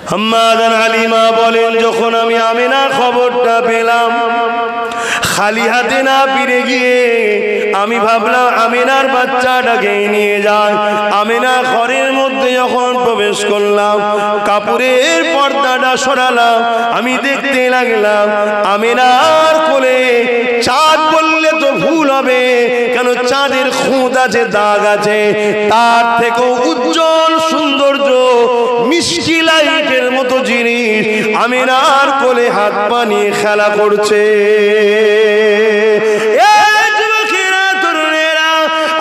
আম্মা জান হালিমা বলেন, যখন আমি আমিনার খবরটা পেলাম, খালি হাতে না ফিরে গিয়ে আমি ভাবলাম আমিনার বাচ্চাটাকে নিয়ে যাই। আমিনা ঘরের মধ্যে যখন প্রবেশ করলাম, কাপড়ের পর্দাটা সরালাম, আমি দেখতে লাগলাম আমিনার কোলে চাঁদ বললে তো ভুল হবে, কেন চাঁদের খুঁত আছে, দাগ আছে, তার থেকেও উজ্জ্বল সৌন্দর্য মিষ্টি লাইটের মতো জিনিস আমিনার কোলে হাত পা নিয়ে খেলা করছে।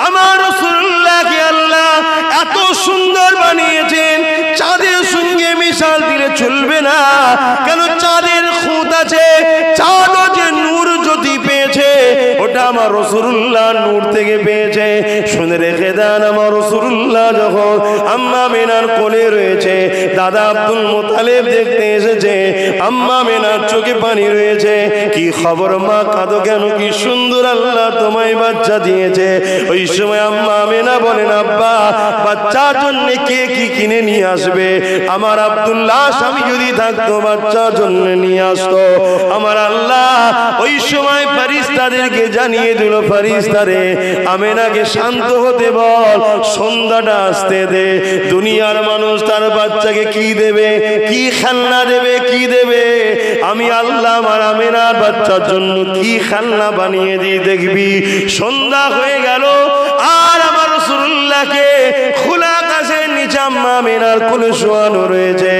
আমার রাসূলুল্লাহকে আল্লাহ এত সুন্দর বানিয়েছেন, চাঁদের সঙ্গে মিশাল দিলে চলবে না, কেন চাঁদের খুঁত আছে, চাঁদও যে নূর জ্যোতি পেয়েছে, ওটা আমার রাসূলুল্লাহ নূর থেকে পেয়েছে। শুনে রেখে দেন, আমার রাসূলুল্লাহ যখন আম্মা আমিনার কোলে রয়েছে, দাদা আব্দুল মুত্তালিব দেখতে এসেছে, আম্মা আমিনার চোখে পানি রয়েছে। কি খবর মা, কাঁদো কেন? কি সুন্দর আল্লাহ তোমায় বাচ্চা দিয়েছে। ওই সময় আম্মা আমিনা বলেন, আব্বা বাচ্চার জন্য কে কি কিনে নিয়ে আসবে? আমার আব্দুল্লাহ স্বামী যদি থাকতো বাচ্চার জন্য নিয়ে আসতো। আমার আল্লাহ ওই সময় ফেরেশতাদেরকে জানিয়ে দিল, ফেরেশতারে আমিনাকে শান্ত হতে বল, সন্ধ্যাটা আসতে দে। দুনিয়ার মানুষ তার বাচ্চাকে কি দেবে, কি খেলনা দেবে, কি দেবে, আমি আল্লাহ আমার আমিনার বাচ্চার জন্য কি খেলনা বানিয়ে দিই দেখবি। সন্ধ্যা হয়ে গেল, আর আমার রাসূলুল্লাহকে খোলা আকাশের নিচে আম্মা আমিনার কোলে শোয়ানো রয়েছে।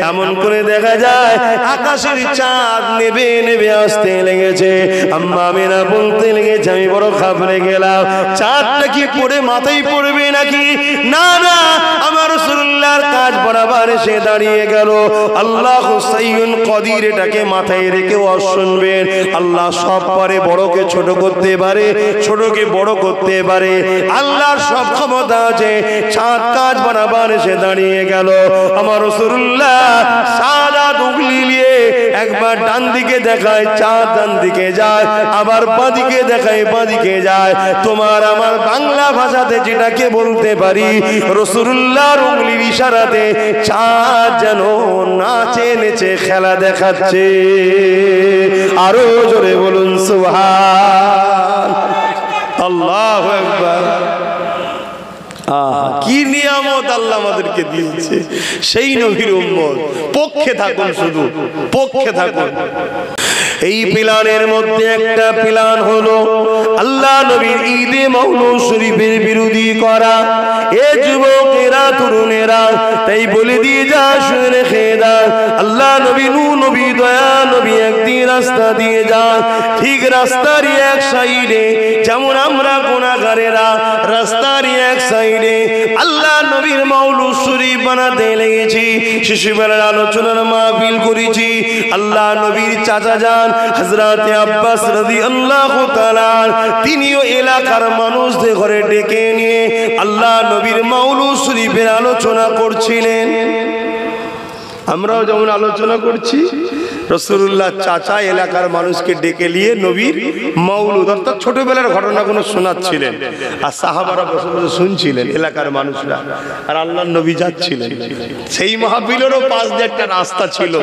এমন করে দেখা যায় আকাশের চাঁদ নেবে নেবে আসতে লেগেছে। আম্মা আমিনা বলতে লেগেছে, আমি বড় ঘাবড়ে গেলাম, চাঁদটা কি পড়ে মাথায় পড়বে নাকি? না না, আমার রাসূলুল্লাহর কাজ বরাবর এসে দাঁড়িয়ে গেল। আল্লাহ হুসাইয়ুন কদির, এটাকে মাথায় রেখে শুনবেন, আল্লাহ সব পারে, বড়কে ছোট করতে পারে, ছোটকে বড় করতে পারে, আল্লাহর সব ক্ষমতা আছে। চাঁদ কাজ বরাবর এসে দাঁড়িয়ে গেল। আমার রাসূলুল্লাহ সাদা উগলি নিয়ে একবার ডান দিকে দেখায়, চাঁদ ডান দিকে যায়, আবার বাঁ দিকে দেখায়, বাঁ দিকে যায়। তোমার আমার বাংলা ভাষাতে যেটাকে বলতে পারি, রাসূলুল্লাহর উগলির ইশারাতে চাঁদ যেন নাচে নেচে খেলা দেখাচ্ছে। আরো জোরে বলুন সুবহান আল্লাহু আকবার। কি নিয়ামত আল্লাহ আমাদেরকে দিয়েছে। সেই নবীর উম্মত, পক্ষে থাকুন, শুধু পক্ষে থাকুন। এই প্ল্যানের মধ্যে একটা প্ল্যান হলো আল্লাহ নবীর ঈদে মাউলুদ শরীফের বিরোধী করা। এ যুবকেরা, তরুণেরা, তাই বলে দিয়ে যা, শুনে রেখে দাও, আল্লাহ নবী, নূর নবী, দয়া নবী একদিন রাস্তা দিয়ে যান, ঠিক রাস্তারই এক সাইডে, যেমন আমরা গুনাহগারেরা রাস্তারই এক সাইডে আল্লাহ নবীর মাউলুদ শরীফ বানাতে লেগেছি। শিশুবেলার আলোচনার মাহফিল করেছি। আল্লাহ নবীর চাচা যান হযরত আব্বাস রাদিয়াল্লাহু তাআলা, তিনিও এলাকার মানুষদের ঘরে ডেকে নিয়ে আল্লাহ নবীর মাউলুদ শরীফের আলোচনা করছিলেন। আমরাও যেমন আলোচনা করছি, রাসূলুল্লাহ চাচা এলাকার মানুষকে ডেকে নিয়ে নবীর মাউলুদ, অর্থাৎ ছোটবেলার ঘটনাগুলো শোনাচ্ছিলেন, আর সাহাবারা বসে বসে শুনছিলেন, এলাকার মানুষরা, আর আল্লাহর নবী যাচ্ছিলেন। সেই মাহফিলেরও পাশ দিয়ে একটা রাস্তা ছিল,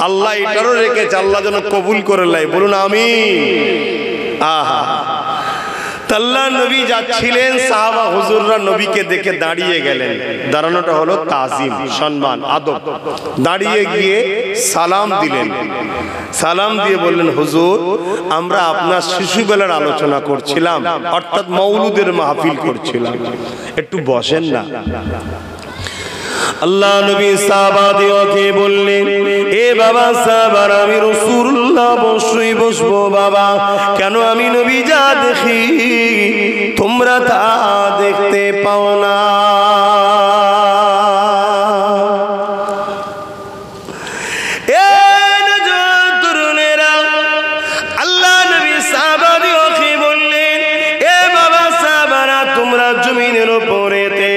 আল্লাহ এটারও রেখেছে, আল্লাহ যেন কবুল করে নেয়, বলুন আমিন। আহা, আল্লাহ নবী যাচ্ছিলেন, সাহাবা হুজুররা নবীকে দেখে দাঁড়িয়ে গেলেন। দাঁড়ানোটা হলো তাজিম, সম্মান, আদব। দাঁড়িয়ে গিয়ে সালাম দিলেন। সালাম দিয়ে বললেন, হুজুর, আমরা আপনার শিশুবেলার আলোচনা করছিলাম, অর্থাৎ মাউলুদের মাহফিল করছিলাম, একটু বসেন না। আল্লাহ নবী সাহাবাদেরকে বললেন, এ বাবা সাহাবারা, আমি রাসূলুল্লাহ অবশ্যই বসবো বাবা, কেন আমি নবী যা দেখি তোমরা তা দেখতে পাও না। আল্লাহ নবী সাহাবাদেরকে বললেন, এ বাবা সাহাবারা, তোমরা জমিনের উপরেতে,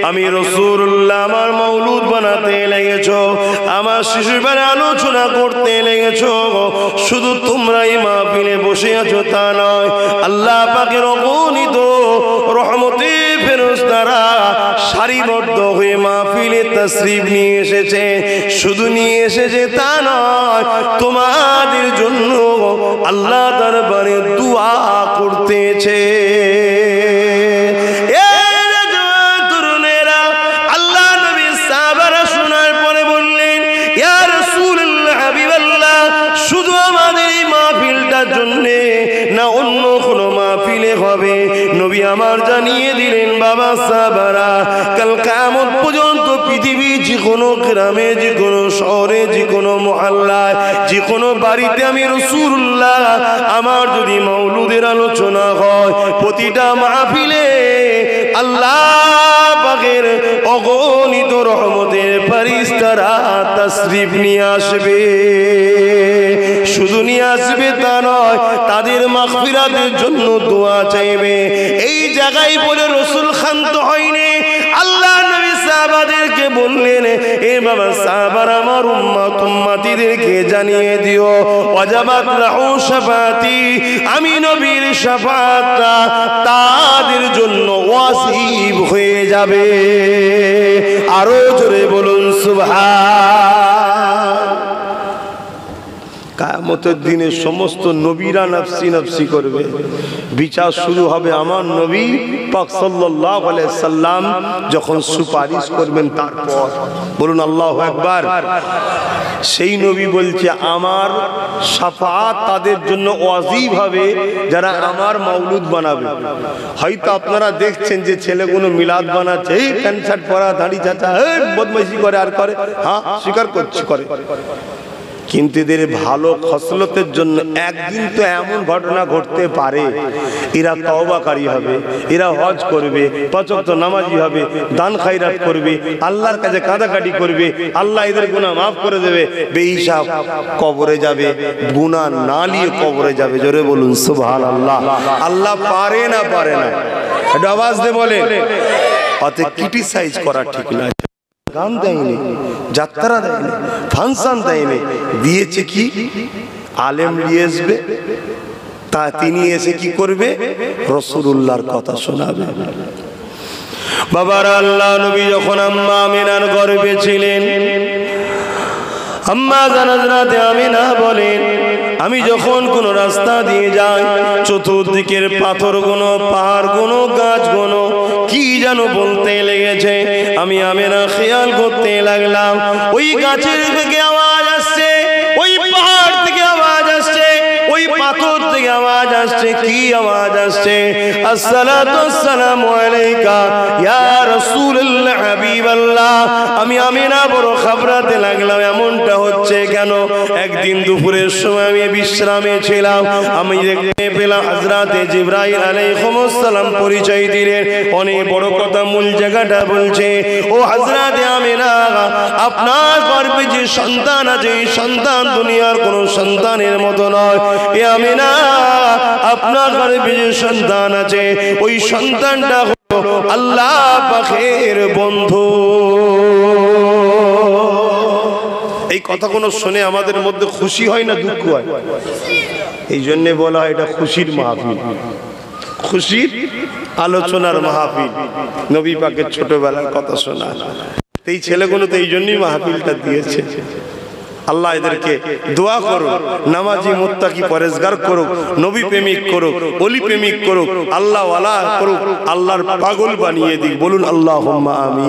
আমি রাসূলুল্লাহ আমার মাউলুদ বানাতে লেগেছো, আমার শিশুবেলা আলোচনা করতে লেগেছো। শুধু তোমরাই মাহফিলে বসে আছো তা নয়, আল্লাহ পাকের অগণিত রহমতে ফেরেশতারা সারিবদ্ধ হয়ে মাহফিলে তাশরীফ নিয়ে এসেছে। শুধু নিয়ে এসেছে তা নয়, তোমাদের জন্য আল্লাহ দরবারে দুআ করতেছে। আল্লাহ নবী সাহাবারা শোনার পরে বললেন, ইয়া রাসূলুল্লাহ, হাবিবাল্লাহ, শুধু আমাদের এই মাহফিলটার জন্যে না অন্য কোনো মাহফিলে হবে? নবী আমার জানিয়ে দিলেন, বাবা সাহাবারা, কাল কিয়ামত পর্যন্ত পৃথিবী যে কোনো গ্রামে, যে কোনো শহরে, যে কোনো মহল্লায়, যে কোনো বাড়িতে আমি রাসূলুল্লাহ আমার যদি মাওলুদের আলোচনা হয়, প্রতিটা মাহফিলে আল্লাহ পাকের অগণিত রহমতের ফেরেশতারা তাশরীফ নিয়ে আসবে। শুধু নিয়ে আসবে তা নয়, তাদের মাগফিরাতের জন্য দোয়া চাইবে। এই জায়গায় বলে রাসূল ক্ষান্ত হয়নি। আল্লাহ নবী সাহাবাদেরকে বললেন, এ বাবা সাহাবারা, আমার উম্মতিদেরকে জানিয়ে দিও, ওয়াজাবাত লাহু শাফাতি, আমি নবীর শাফাআতটা তাদের জন্য ওয়াজিব হয়ে যাবে। আরো জোরে বলুন সুবহান। কিয়ামতের দিনে সমস্ত নবীরা নফসি নফসি করবে, বিচার শুরু হবে আমার নবী পাক সাল্লাল্লাহু আলাইহি সাল্লাম যখন সুপারিশ করবেন তারপর। বলুন আল্লাহু আকবার। সেই নবী বলছে, আমার শাফাআত তাদের জন্য ওয়াজিব হবে যারা আমার মাওলুদ বানাবে। হয়তো আপনারা দেখছেন যে ছেলেগুলো মিলাদ বানাচ্ছে, এই প্যান্ট শার্ট পরা, দাড়ি চাচা, এই বদমাইশি করে আর করে, হ্যাঁ স্বীকার করছি করে, কিন্তু এদের ভালো খসলতের জন্য একদিন তো এমন ঘটনা ঘটতে পারে, এরা তওবাকারী হবে, এরা হজ করবে, পাঁচ ওয়াক্ত নামাজি হবে, দান খায়রাত করবে, আল্লাহর কাছে কাঁদাকাটি করবে, আল্লাহ এদের গুনাহ মাফ করে দেবে, বেহিসাব কবরে যাবে, গুনাহ না নিয়ে কবরে যাবে। জোরে বলুন সুবহানাল্লাহ। আল্লাহ পারে না, পারে না, এটা আওয়াজ দিয়ে বলে। অতএব ক্রিটিসাইজ করা ঠিক না। গান দেয়নি, যাত্রা দেয়নি, ফাংশন দেয়নি, দিয়েছে কি আলেম নিয়ে আসবে, তা তিনি এসে কি করবে? রাসূলুল্লাহর কথা শোনাবে। বাবারা, আল্লাহ নবী যখন আম্মা আমিনার গর্ভে ছিলেন, আম্মা হযরত আমিনা বলেন, আমি যখন কোন রাস্তা দিয়ে যাই, চতুর্দিকের পাথরগুলো, পাহাড়গুলো, গাছগুলো কি যেন বলতে লেগেছে। আমি আমিনা খেয়াল করতে লাগলাম, ওই গাছের থেকে আওয়াজ আসছে, ওই পাহাড় থেকে আওয়াজ আসছে, ওই পাথর থেকে আওয়াজ আসছে। কি আওয়াজ আসছে? আসসালাতু ওয়াসসালামু আলাইকা ইয়া রাসূলুল্লাহ, হাবিবাল্লাহ। আমি আমিনা বড় ঘাবড়াতে লাগলাম, এমনটা হচ্ছে কেন? একদিন দুপুরের সময় আমি বিশ্রামে ছিলাম, আমি দেখতে পেলাম হযরতে জিবরাইল আলাইহিস সালাম পরিচয় দিলেন। অনেক বড় কথা, মূল জায়গাটা বলছে, ও হযরতে আমিনা, আপনার গর্ভে যে সন্তান আছে, এই সন্তান দুনিয়ার কোন সন্তানের মতো নয়। এ আমিনা, আপনার গর্ভে যে সন্তান আছে, ওই সন্তানটা হলো আল্লাহ পাকের বন্ধু। এই কথাগুলো শুনে আমাদের মধ্যে খুশি হয় না দুঃখ হয়? এই জন্য বলা হয় এটা খুশির মাহফিল, খুশির আলোচনার মাহফিল, নবী পাকের ছোটবেলার কথা শোনা। এই ছেলেগুলো তো এই জন্যই মাহফিলটা দিয়েছে। আল্লাহ এদেরকে দোয়া করুক, নামাজি, মুত্তাকি, পরেজগার করুক, নবী প্রেমিক করুক, ওলি প্রেমিক করুক, আল্লাহ ওয়ালা করুক, আল্লাহর পাগল বানিয়ে দিক। বলুন আল্লাহুম্মা আমিন।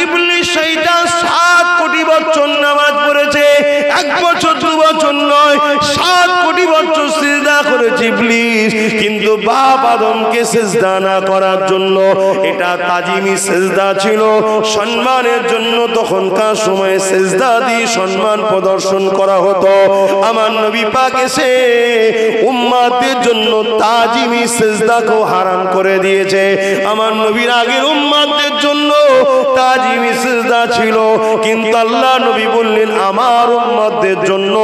ইবলিস শয়তান 7 কোটি বছর নামাজ পড়েছে, 1 বছর 2 বছর নয়, 7 কোটি বছর সিজদা করেছে ইবলিস। কিন্তু বাপ আদমকে সিজদা না করার জন্য, এটা তাজিমি সিজদা ছিল, সম্মানের জন্য তখনকার সময়ে সিজদা দিয়ে সম্মান প্রদর্শন করা হতো। আমার নবী পাক এসে উম্মতের জন্য তাজিমি সিজদাকেও হারাম করে দিয়েছে। আমার নবীর আগের উম্মতের জন্য তাজিমি সিজদা ছিল, কিন্তু আল্লাহ নবী বললেন আমার উম্মতের জন্য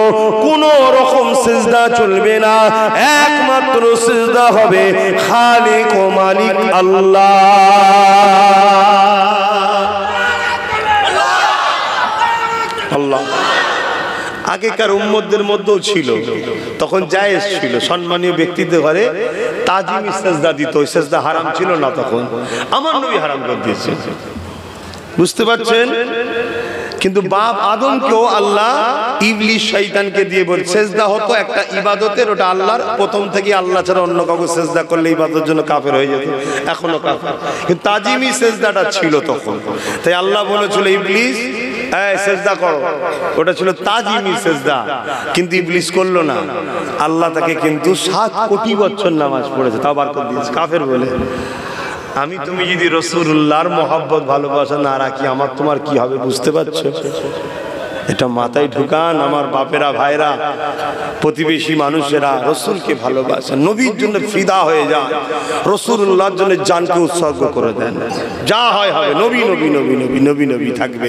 কোনো রকম সিজদা চলবে না, একমাত্র সিজদা হবে খালিক ও মালিক আল্লাহ। আল্লাহ আগেকার উম্মতদের মধ্যেও ছিল, তখন জায়েজ ছিল, সম্মানীয় ব্যক্তিদের ঘরে তাজিমি সিজদা দিত, ওই সিজদা হারাম ছিল না তখন, আমার নবী হারাম করে দিয়েছে। বুঝতে পারছেন? কিন্তু বাপ আদমকেও আল্লাহ ইবলিস শয়তানকে দিয়ে বলে সিজদা হতো একটা ইবাদতের, ওটা আল্লাহর, প্রথম থেকে আল্লাহ ছাড়া অন্য কাউকে সিজদা করলে ইবাদতের জন্য কাফের হয়ে যেত, এখনো কাফের। কিন্তু তাজিমি সিজদাটা ছিল তখন, তাই আল্লাহ বলেছিল ইবলিস এই সিজদা করো, ওটা ছিল তাজিমি সিজদা, কিন্তু ইবলিস করলো না। আল্লাহ তাকে কিন্তু 7 কোটি বছর নামাজ পড়েছে, তাও বার করে দিয়েছে কাফের বলে। আমি তুমি যদি রাসূলুল্লাহর মহব্বত ভালোবাসা না রাখি, আমার তোমার কি হবে বুঝতে পারছো? এটা মাথায় ঢুকান আমার বাপেরা, ভাইরা, প্রতিবেশী মানুষেরা, রাসূলকে ভালোবাসেন, নবীর জন্য ফিদা হয়ে যান, রাসূলুল্লাহর জন্য জানকে উৎসর্গ করে দেন, যা হয় হবে, নবী নবী নবী নবী নবী নবী থাকবে।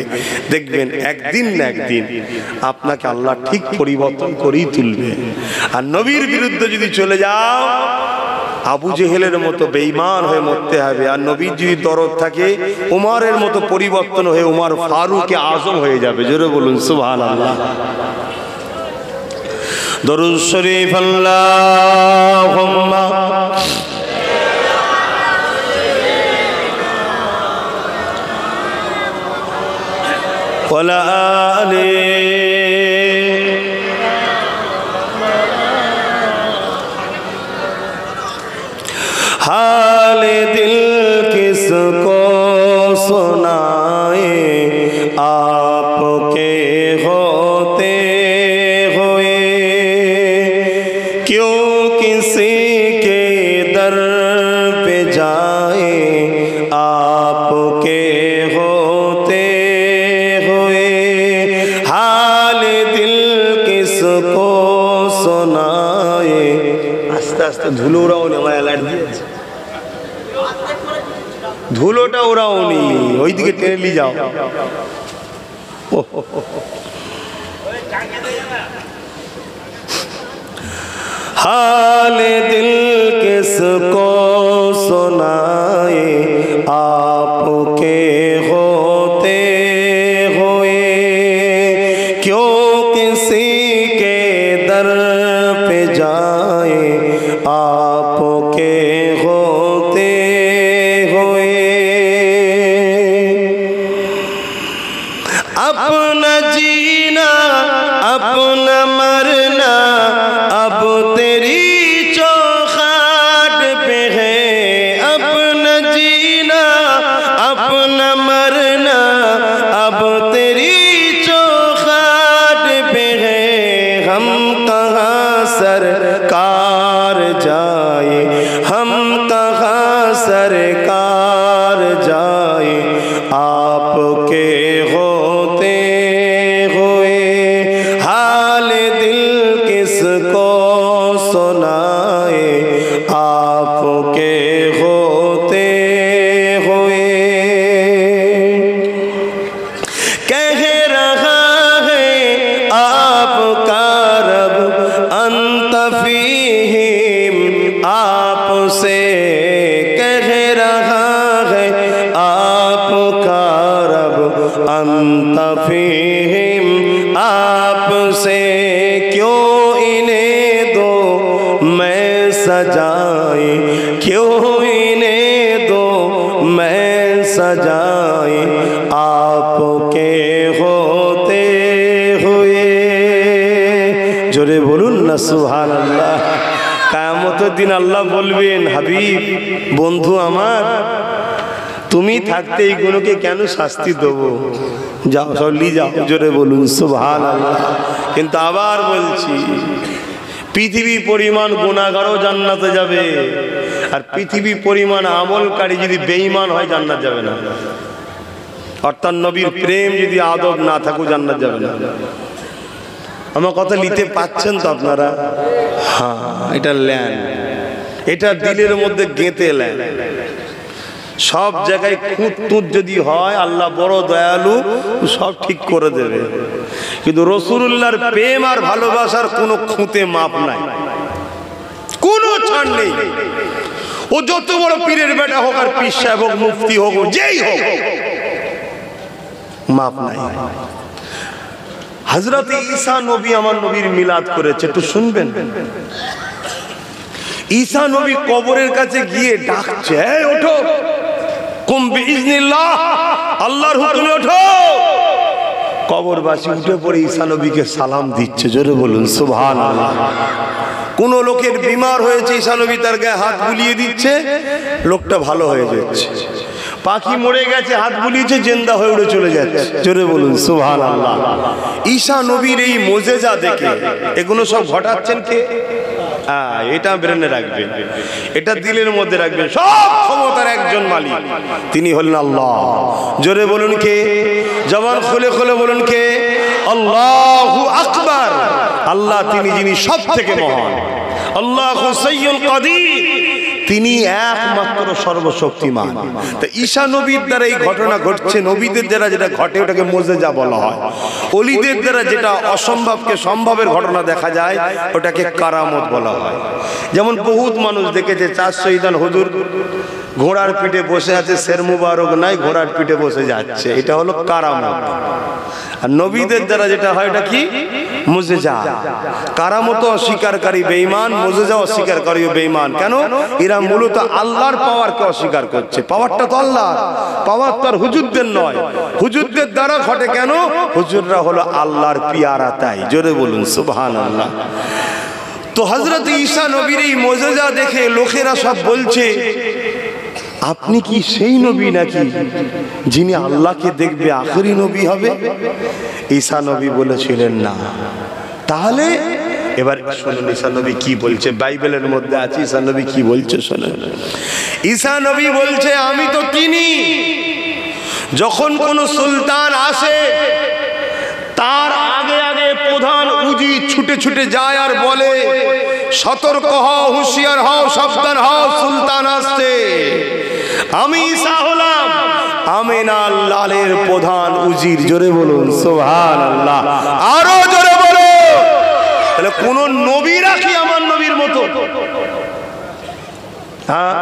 দেখবেন একদিন না একদিন আপনাকে আল্লাহ ঠিক পরিবর্তন করেই তুলবে। আর নবীর বিরুদ্ধে যদি চলে যাও, আবু জেহেলের মতো বেঈমান হয়ে মরতে হবে। আর নবীর যদি দরদ থাকে, উমরের মতো পরিবর্তন হয়ে উমর ফারুক আজম হয়ে যাবে। জোরে বলুন সুবহানাল্লাহ। দরুদ শরীফ আল্লাহুম্মা ওয়ালা আলি हाल दिल किसको सुनाए, आपके होते हुए क्यों किसी के दर पे जाए, आपके होते हुए हाल दिल किसको सुनाए। আস্তে আস্তে ধুলো ওরাও নেওয়া লাইট দিয়েছে, ধুলোটা ওরাও নি, ওইদিকে টেনে নিয়ে যাও। हाल दिल किसको सुनाए, आपके होते हुए क्यों किसी के दर पे जाए, आपके होते हुए अपना जीना अपना मरना अब तेरी चौखट पे है, अपना जीना अपना मरना अब तेरी चौखट पे है, हम कहाँ सरकार जाए, हम कहाँ सरकार जाए, आपके होते हुए हाल दिल किसको सुनाए, आपके होते हुए कह रहा है आपका रब अंत फीहिम, आपसे कह रहा है आपका रब अंत फीहिम, आपसे क्यों इन्हें दो मैं सजाए, क्यों इन्हें दो मैं सजाए, आपके होते हुए। जोरे बोलुन ना सुबहानाल्लाह। কিয়ামতের দিন আল্লাহ বলবেন, হাবিব বন্ধু আমার তুমি থাকতে এইগুলোকে কেন শাস্তি দেবো? যাও চলি যাও, জোরে বলুন সুবহানাল্লাহ। কিন্তু আবার বলছি, পৃথিবী পরিমাণ গুনাহগারও জান্নাতে যাবে, আর পৃথিবী পরিমাণ আমলকারী যদি বেঈমান হয় জান্নাত যাবে না। অর্থাৎ নবীর প্রেম যদি আদব না থাকুক জান্নাত যাবে না। আমার কথা নিতে পাচ্ছেন তো আপনারা? হ্যাঁ, এটা ল্যান, এটা দিলের মধ্যে গেঁথে ল্যান। সব জায়গায় খুঁত তুঁত যদি হয়, আল্লাহ বড় দয়ালু, সব ঠিক করে দেবে। কিন্তু রাসূলুল্লাহর প্রেম আর ভালোবাসার কোনো খুঁতে মাপ নাই, কোনো ছাড় নেই। ও যত বড় পীরের বেটা হোক, আর পীর সাহেব হোক, মুফতি হোক, যেই হোক, মাপ নাই। হযরত ঈসা নবী আমার নবীর মিলাদ করেছে, একটু শুনবেন। ঈসা নবী কবরের কাছে গিয়ে ডাকছে, এই ওঠো, কুম বিইজনিল্লাহ, আল্লাহর হুকুমে ওঠো। কবরবাসী উঠে পড়ে ঈসা নবীকে সালাম দিচ্ছে, জোরে বলুন সুবহানাল্লাহ। কোন লোকের বিমার হয়েছে, ঈসা নবী তার গায়ে হাত বুলিয়ে দিচ্ছে, লোকটা ভালো হয়ে যাচ্ছে। পাখি মরে গেছে, হাত বুলিয়েছে, জিন্দা হয়ে উড়ে চলে যাচ্ছে, জোরে বলুন সুবহানাল্লাহ। ঈসা নবীর এই মুজিজা দেখে এগুলো সব ঘটাচ্ছেন কে? এটা ব্রেনে রাখবেন, এটা দিলের মধ্যে রাখবেন। সব ক্ষমতার একজন মালিক, তিনি হলেন আল্লাহ। জোরে বলুন কে? জবান খুলে খুলে বলুন কে? আল্লাহু আকবার। আল্লাহ তিনি যিনি সব থেকে মহান। আল্লাহু সাইয়্যুল কাদির, তিনি একমাত্র সর্বশক্তিমান। তা ঈসা নবীর দ্বারা এই ঘটনা ঘটছে। নবীদের দ্বারা যেটা ঘটে ওটাকে মুজিজা বলা হয়। ওলিদের দ্বারা যেটা অসম্ভবকে সম্ভবের ঘটনা দেখা যায় ওটাকে কারামত বলা হয়। যেমন বহুত মানুষ দেখেছে, 4 শহীদান হুজুর ঘোড়ার পিঠে বসে আছে, শের মুবারক নাই, ঘোড়ার পিঠে বসে যাচ্ছে, এটা হলো কারামত। আর নবীদের দ্বারা যেটা হয় এটা কি? মুজিজা। কারামত অস্বীকারী বেঈমান, মুজিজা অস্বীকারী বেঈমান। কেন? এরা মূলত আল্লাহর পাওয়ারকে অস্বীকার করছে। পাওয়ারটা তো আল্লাহ, পাওয়ার তো আর হুজুরদের নয়। হুজুরদের দ্বারা ঘটে কেন? হুজুররা হলো আল্লাহর পিয়ারা, তাই। জোরে বলুন সুবহানাল্লাহ। তো হযরত ঈসা নবীর এই মুজিজা দেখে লোকেরা সব বলছে, আপনি কি সেই নবী নাকি যিনি আল্লাহকে দেখবে, আখেরি নবী হবে? ঈসা নবী বলেছিলেন না। তাহলে এবার শুনুন ঈসা নবী কি বলছে, বাইবেলের মধ্যে আছে। ঈসা নবী কি বলছে শুনুন। ঈসা নবী বলছে, আমি তো চিনি, যখন কোন সুলতান আসে তার আগে আগে প্রধান উজি ছুটে ছুটে যায় আর বলে, সতর্ক হও, হুঁশিয়ার হও, সাবধান হও, সুলতান আসছে। আমি ঈসা হলাম আমিনার লালের প্রধান উজির। জোরে বলুন সুবহানাল্লাহ, আরো জোরে বলো। তাহলে কোন নবীরা কি আমার নবীর মতো? হ্যাঁ,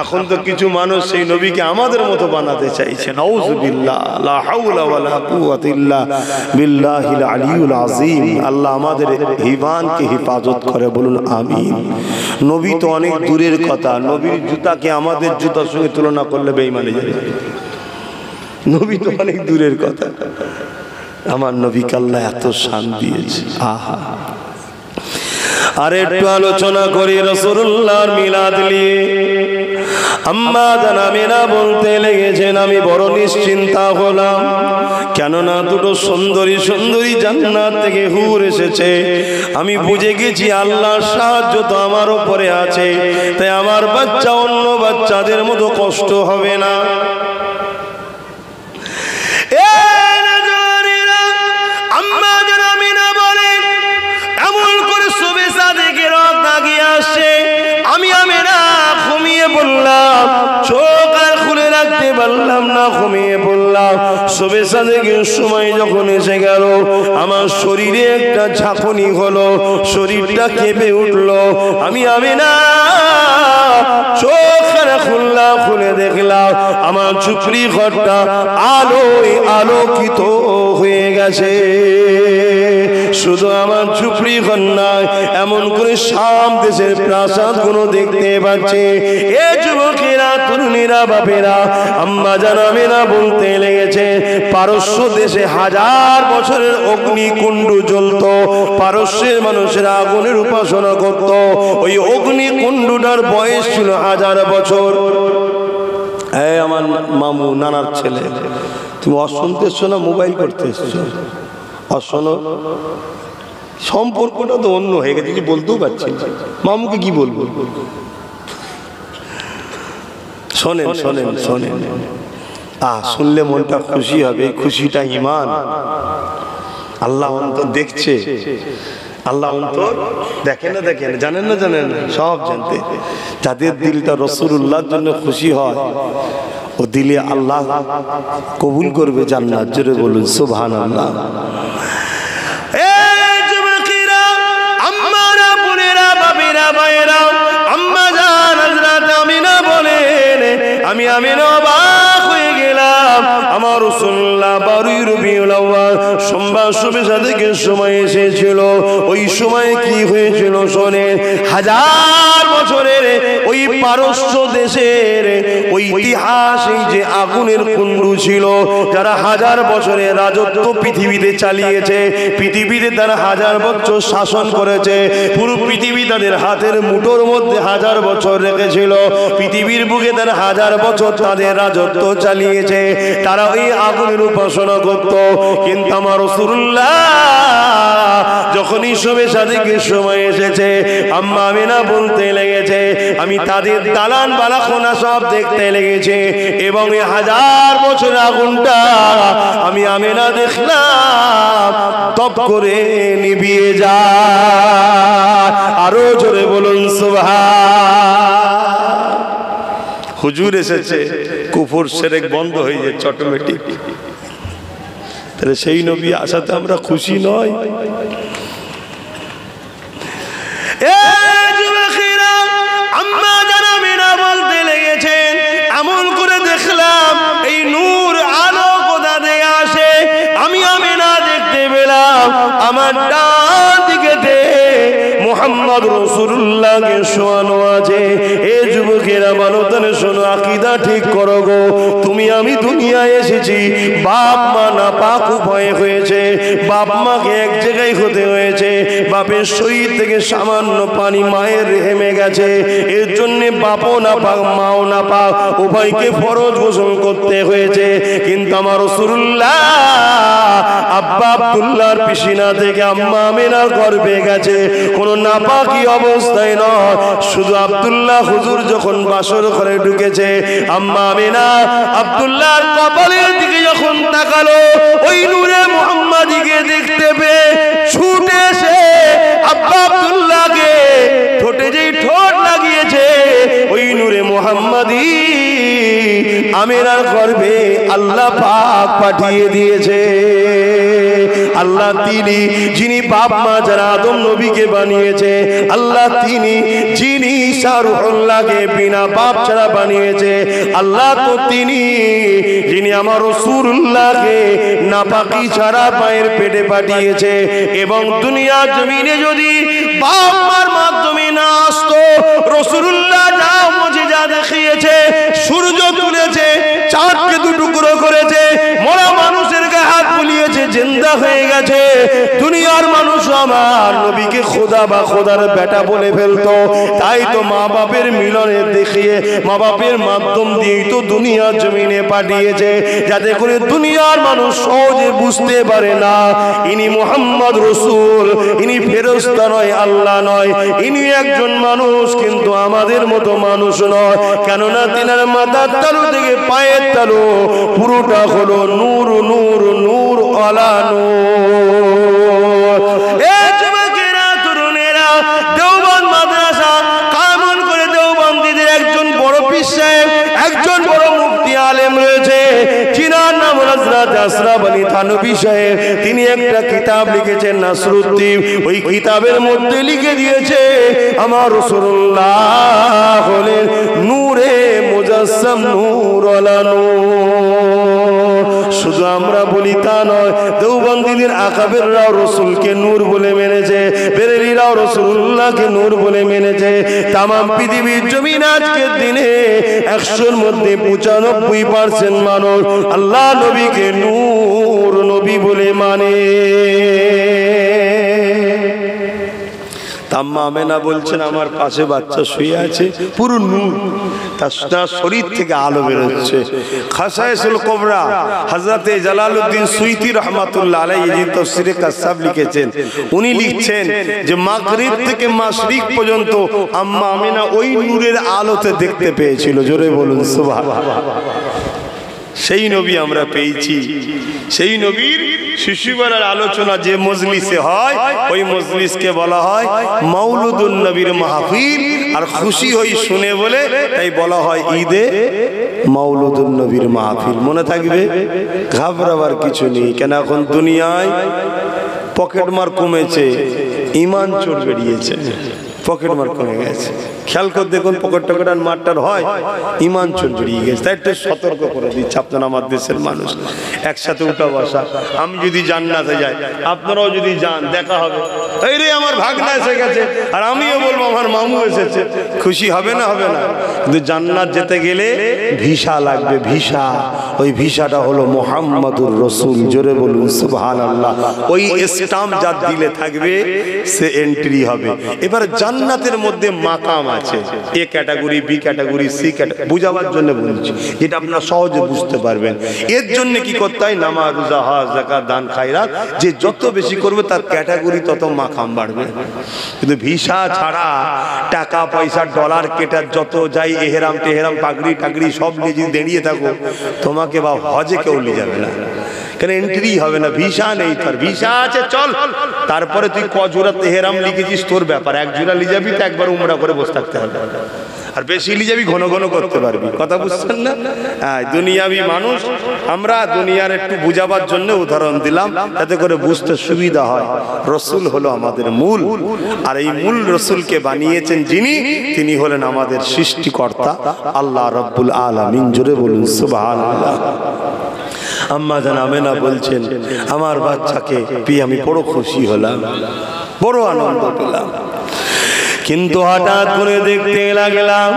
এখন তো কিছু মানুষ সেই নবীকে আমাদের মতো বানাতে চাইছে। নাউযুবিল্লাহ, লা হাওলা ওয়ালা কুওয়াতা ইল্লা বিল্লাহিল আলিয়্যুল আযীম। আল্লাহ আমাদের ঈমানকে হেফাজত করে, বলুন আমিন। নবী তো অনেক দূরের কথা, নবীর জুতাকে আমাদের জুতার সঙ্গে তুলনা করলে বেঈমানি যাবে। নবী তো অনেক দূরের কথা, আমার নবীকে আল্লাহ এত শান দিয়েছে। আহা, আর একটু আলোচনা করি রাসূলুল্লাহর মিলাদ নিয়ে। আম্মা জান আমিনা বলতে লেগেছেন, আমি বড় নিশ্চিন্তা হলাম, কেননা দুটো সুন্দরী সুন্দরী জান্নাত থেকে হুর এসেছে। আমি বুঝে গেছি আল্লাহর সাহায্য তো আমার উপরে আছে, তাই আমার বাচ্চা অন্য বাচ্চাদের মতো কষ্ট হবে না। আমি আমিনা ঘুমিয়ে বললাম, চোখ আর খুলে রাখতে পারলাম না, ঘুমিয়ে বললাম। শোবে সাদেকের সময় যখন এসে গেল, আমার শরীরে একটা ঝাঁকুনি হলো, শরীরটা কেঁপে উঠলো। আমি আমিনা চোখ খুললাম, খুলে দেখলাম আমার ঝুপড়ি ঘরটা আলোয় আলোকিত হয়ে গেছে। শুধু আমার ঝুপড়ি ঘর নয়, এমন করে শাম দেশের প্রাসাদ গুলো দেখতে পাচ্ছে। এ যুবকেরা, তরুণীরা, বাপেরা, আম্মা জান আমিনা বলতে লেগেছে, পারস্য দেশে 1000 বছরের অগ্নিকুণ্ড জ্বলত। পারস্যের মানুষেরা আগুনের উপাসনা করত। ওই অগ্নিকুণ্ডটার বয়স ছিল 1000 বছর। এই আমার মামু নানার ছেলে, তুমি অশুনতে এসছো না মোবাইল করতে এসছো? অশোনো, সম্পর্কটা তো অন্য হয়ে গেছে, কিছু বলতেও পারছি না, মামুকে কি বলবো? শোনেন শোনেন শোনেন, শুনলে মনটা খুশি হবে, খুশিটা ঈমান। আল্লাহ অন্তর দেখছে, আল্লাহ অন্তর দেখে না, দেখেন, জানেন না, জানেন না, সব জানতে। যাদের দিলটা রাসূলুল্লাহর জন্য খুশি হয়, ও দিলে আল্লাহ কবুল করবে জান্নাত। জোরে বলুন সুবহানাল্লাহ। এই যুবকেরা, আম্মারা, বোনেরা, বাবেরা, ভাইয়েরা, আম্মা জান হযরত আমিনা বলেন, আমি আমিনা অবাক হয়ে গেলাম। আমার রাসূলুল্লাহ 12 রবিউল আউয়াল সোমবার শুভে সাদেকের সময় এসেছিল। ওই সময় কি হয়েছিল শোনেন। 1000 বছরের ওই পারস্য দেশের ওই ইতিহাসে যে আগুনের কুণ্ডু ছিল, যারা 1000 বছরের রাজত্ব পৃথিবীতে চালিয়েছে, পৃথিবীতে তারা 1000 বছর শাসন করেছে, পুরো পৃথিবী তাদের হাতের মুঠোর মধ্যে 1000 বছর রেখেছিল, পৃথিবীর বুকে তারা 1000 বছর তাদের রাজত্ব চালিয়েছে। তারা ওই আগুনের উপাসনা করত। কিন্তু আমার রাসূলুল্লাহ যখনই শবে সাদেকের সময় এসেছে, আম্মা আমিনা বলতে লেগেছে, আমি তাদের দালান বালাখানা সব দেখতে লেগেছে, এবং এই 1000 বছর আগুনটা আমি আমিনা দেখলাম তপ করে নিভিয়ে যায়। আরো জোরে বলুন সুবহান। হুজুর এসেছে, কুফর শিরক বন্ধ হয়ে যাচ্ছে অটোমেটিক। তাহলে সেই নবী আসাতে আমরা খুশি নয়? আম্মা জানা মিনা বলতে লেগেছেন, এমন করে দেখলাম এই নূর আলো কোথা থেকে আসে। আমি আমিনা দেখতে পেলাম আমার ডান দিকেতে মুহাম্মদ রাসূলুল্লাহকে শোয়ানো আছে। এ যুবকেরা ভালো করে শোনো, আকীদা ঠিক করো গো। তুমি আমি দুনিয়ায় এসেছি, বাপ মা নাপাক উভয় হয়েছে, বাপ মাকে এক জায়গায় হতে হয়েছে, বাপের শরীর থেকে সামান্য পানি মায়ের রেহেমে গেছে, এর জন্য বাপও নাপাক মাও নাপাক, উভয়কে ফরজ গোসল করতে হয়েছে। কিন্তু আমার রাসূলুল্লাহ আব্বা আব্দুল্লাহর পিসিনা থেকে আম্মা আমিনার গর্ভে গেছে, কোনো নাপাকি অবস্থায় নয়। শুধু আব্দুল্লাহ হুজুর যখন বাসর ঘরে ঢুকেছে, আম্মা আমিনা আব্দুল্লাহর কপালের দিকে যখন তাকালো, ওই নূরে মুহাম্মাদিকে দেখতে পেয়ে ছুটে এসে আব্বা আব্দুল্লাহকে ঠোঁটে যেই ঠোঁট লাগিয়েছে, ওই নূরে মুহাম্মাদি আমিনার গর্ভে আল্লাহ পাক পাঠিয়ে দিয়েছে। আল্লাহ তিনি যিনি বাপ মা যারা আদম নবীকে বানিয়েছে, আল্লাহ তিনি যিনি শাহরুহুল্লাহকে বিনা বাপ ছাড়া বানিয়েছে, আল্লাহ তো তিনি যিনি আমার রাসূলুল্লাহকে নাপাকি ছাড়া পায়ের পেটে পাঠিয়েছে। এবং দুনিয়ার জমিনে যদি বাপ মার মাধ্যমে না আসতো, রাসূলুল্লাহ যা মুজিজা দেখিয়েছে, সূর্য তুলেছে, চাঁদকে দুটুকরো করেছে, মরা মানুষের গায়ে হাত বুলিয়েছে, জিন্দা হয়ে গেছে, দুনিয়ার মানুষ আমার নবীকে খোদা বা খোদার বেটা বলে ফেলতো। তাই তো মা বাপের মিলনে দেখিয়ে, মা বাপের মাধ্যম দিয়েই তো দুনিয়ার জমিনে পাঠিয়েছে, যাতে করে দুনিয়ার মানুষ সহজে বুঝতে পারে না ইনি মুহাম্মদ রাসূল, ইনি ফেরেশতা নয়, আল্লাহ নয়, ইনি একজন মানুষ, কিন্তু আমাদের মতো মানুষ নয়। কেননা তিনার মাথার তালু থেকে পায়ের তালু পুরোটা হলো নূর, নূর, নূর আলা নূর। এ যুবকেরা, তরুণেরা, দেওবন্দ মাদ্রাসা কামন করে দেওবন্দীদের একজন বড় পীর সাহেব, একজন বড় মুফতি আলেম রয়েছে, যিনার নাম হযরত আশরাফ আলী থানভী সাহেব। তিনি একটা কিতাব লিখেছেন নাসরুদ্দীন। ওই কিতাবের মধ্যে লিখে দিয়েছে আমার রাসূলুল্লাহ হলেন নূরে মুজাসসাম, নূর আলা নূর। শুধু আমরা বলি তা নয়, দেওবন্দীদের আকাবেররাও রাসূলকে নূর বলে মেনেছে, বেরেলিরাও রাসূলুল্লাহকে নূর বলে মেনেছে। তামাম পৃথিবীর জমিন আজকের দিনে 100-র মধ্যে 95% মানুষ আল্লাহ নবীকে নূর নবী বলে মানে। আম্মা আমেনা বলছেন আমার পাশে বাচ্চা শুয়ে আছে, পুরো নূর, তার শরীর থেকে আলো বেরোচ্ছে। খাসায়েসুল কুবরা হযরতে জালালউদ্দিন সুয়ুতী রাহমাতুল্লাহ আলাইহি যিনি তাফসীরে কাশাফ লিখেছেন, উনি লিখছেন যে মাগরিব থেকে মাশরিক পর্যন্ত আম্মা আমেনা ওই নূরের আলোতে দেখতে পেয়েছিল। জোরে বলুন সুবহানাল্লাহ। সেই নবী আমরা পেয়েছি। সেই নবীর শিশুবেলার আলোচনা যে মজলিসে হয় ওই মজলিসকে বলা হয় মাউলুদুন নবীর মাহফিল। আর খুশি হই শুনে বলে তাই বলা হয় ঈদে মাউলুদুন নবীর মাহফিল। মনে থাকবে, ঘাবড়াবার কিছু নেই। কেন এখন দুনিয়ায় পকেটমার কমেছে, ইমান চোর বেরিয়েছে। পকেটমার কমে গেছে, খেয়াল করে দেখুন। পকেট টকেট আর মারটার হয়, ইমান চোর বেরিয়ে গেছে। তাই একটু সতর্ক করে দিচ্ছে আপনারা আমার দেশের মানুষ। একসাথে উঠা বসা, আমি যদি জান্নাতে যাই আপনারাও যদি যান, দেখা হবে এই রে আমার ভাগনা এসে গেছে, আর আমিও বলবো আমার মামু এসেছে। খুশি হবে না? হবে না? কিন্তু জান্নাত যেতে গেলে ভিসা লাগবে, ভিসা। ওই ভিসাটা হলো মুহাম্মাদুর রাসূল। জোরে বলুন সুবহানাল্লাহ। ওই স্টাম্প যার দিলে থাকবে সে এন্ট্রি হবে। এবার জান্নাতের মধ্যে মাকাম আছে, A category, B category, C category, বুঝাবার জন্য বলছি, যেটা আপনারা সহজে বুঝতে পারবেন। এর জন্য কি করতে হয়? নামাজ, রোজা, হজ, যাকাত, দান, খায়রাত, যে যত বেশি করবে তার ক্যাটাগরি তত মাকাম বাড়বে। কিন্তু ভিসা ছাড়া টাকা পয়সা ডলার কেটার যত যাই, এহরাম টেহরাম, পাগড়ি টাগড়ি সব নিয়ে যদি দাঁড়িয়ে থাকো, তোমাকে বা হজে কেউ নিয়ে যাবে না। কেন? এন্ট্রি হবে না, ভিসা নেই। তার ভিসা আছে, চল। তারপরে তুই ক জোড়া তেহরাম লিখেছিস তোর ব্যাপার। এক জোড়া লিয়ে যাবি তো একবার উমরা করে বসে থাকতে হবে, আর বেশি লিয়ে যাবি ঘন ঘন করতে পারবি। কথা বুঝছেন না? হ্যাঁ, দুনিয়াবি মানুষ আমরা। দুনিয়ার একটু বুঝাবার জন্য উদাহরণ দিলাম, যাতে করে বুঝতে সুবিধা হয়। রসুল হলো আমাদের মূল, আর এই মূল রসুলকে বানিয়েছেন যিনি, তিনি হলেন আমাদের সৃষ্টিকর্তা আল্লাহ রাব্বুল আলামিন। জোরে বলুন সুবহানাল্লাহ। আম্মা জান আমেনা বলছেন আমার বাচ্চাকে পেয়ে আমি বড় খুশি হলাম, বড় আনন্দ পেলাম। কিন্তু হঠাৎ করে দেখতে লাগলাম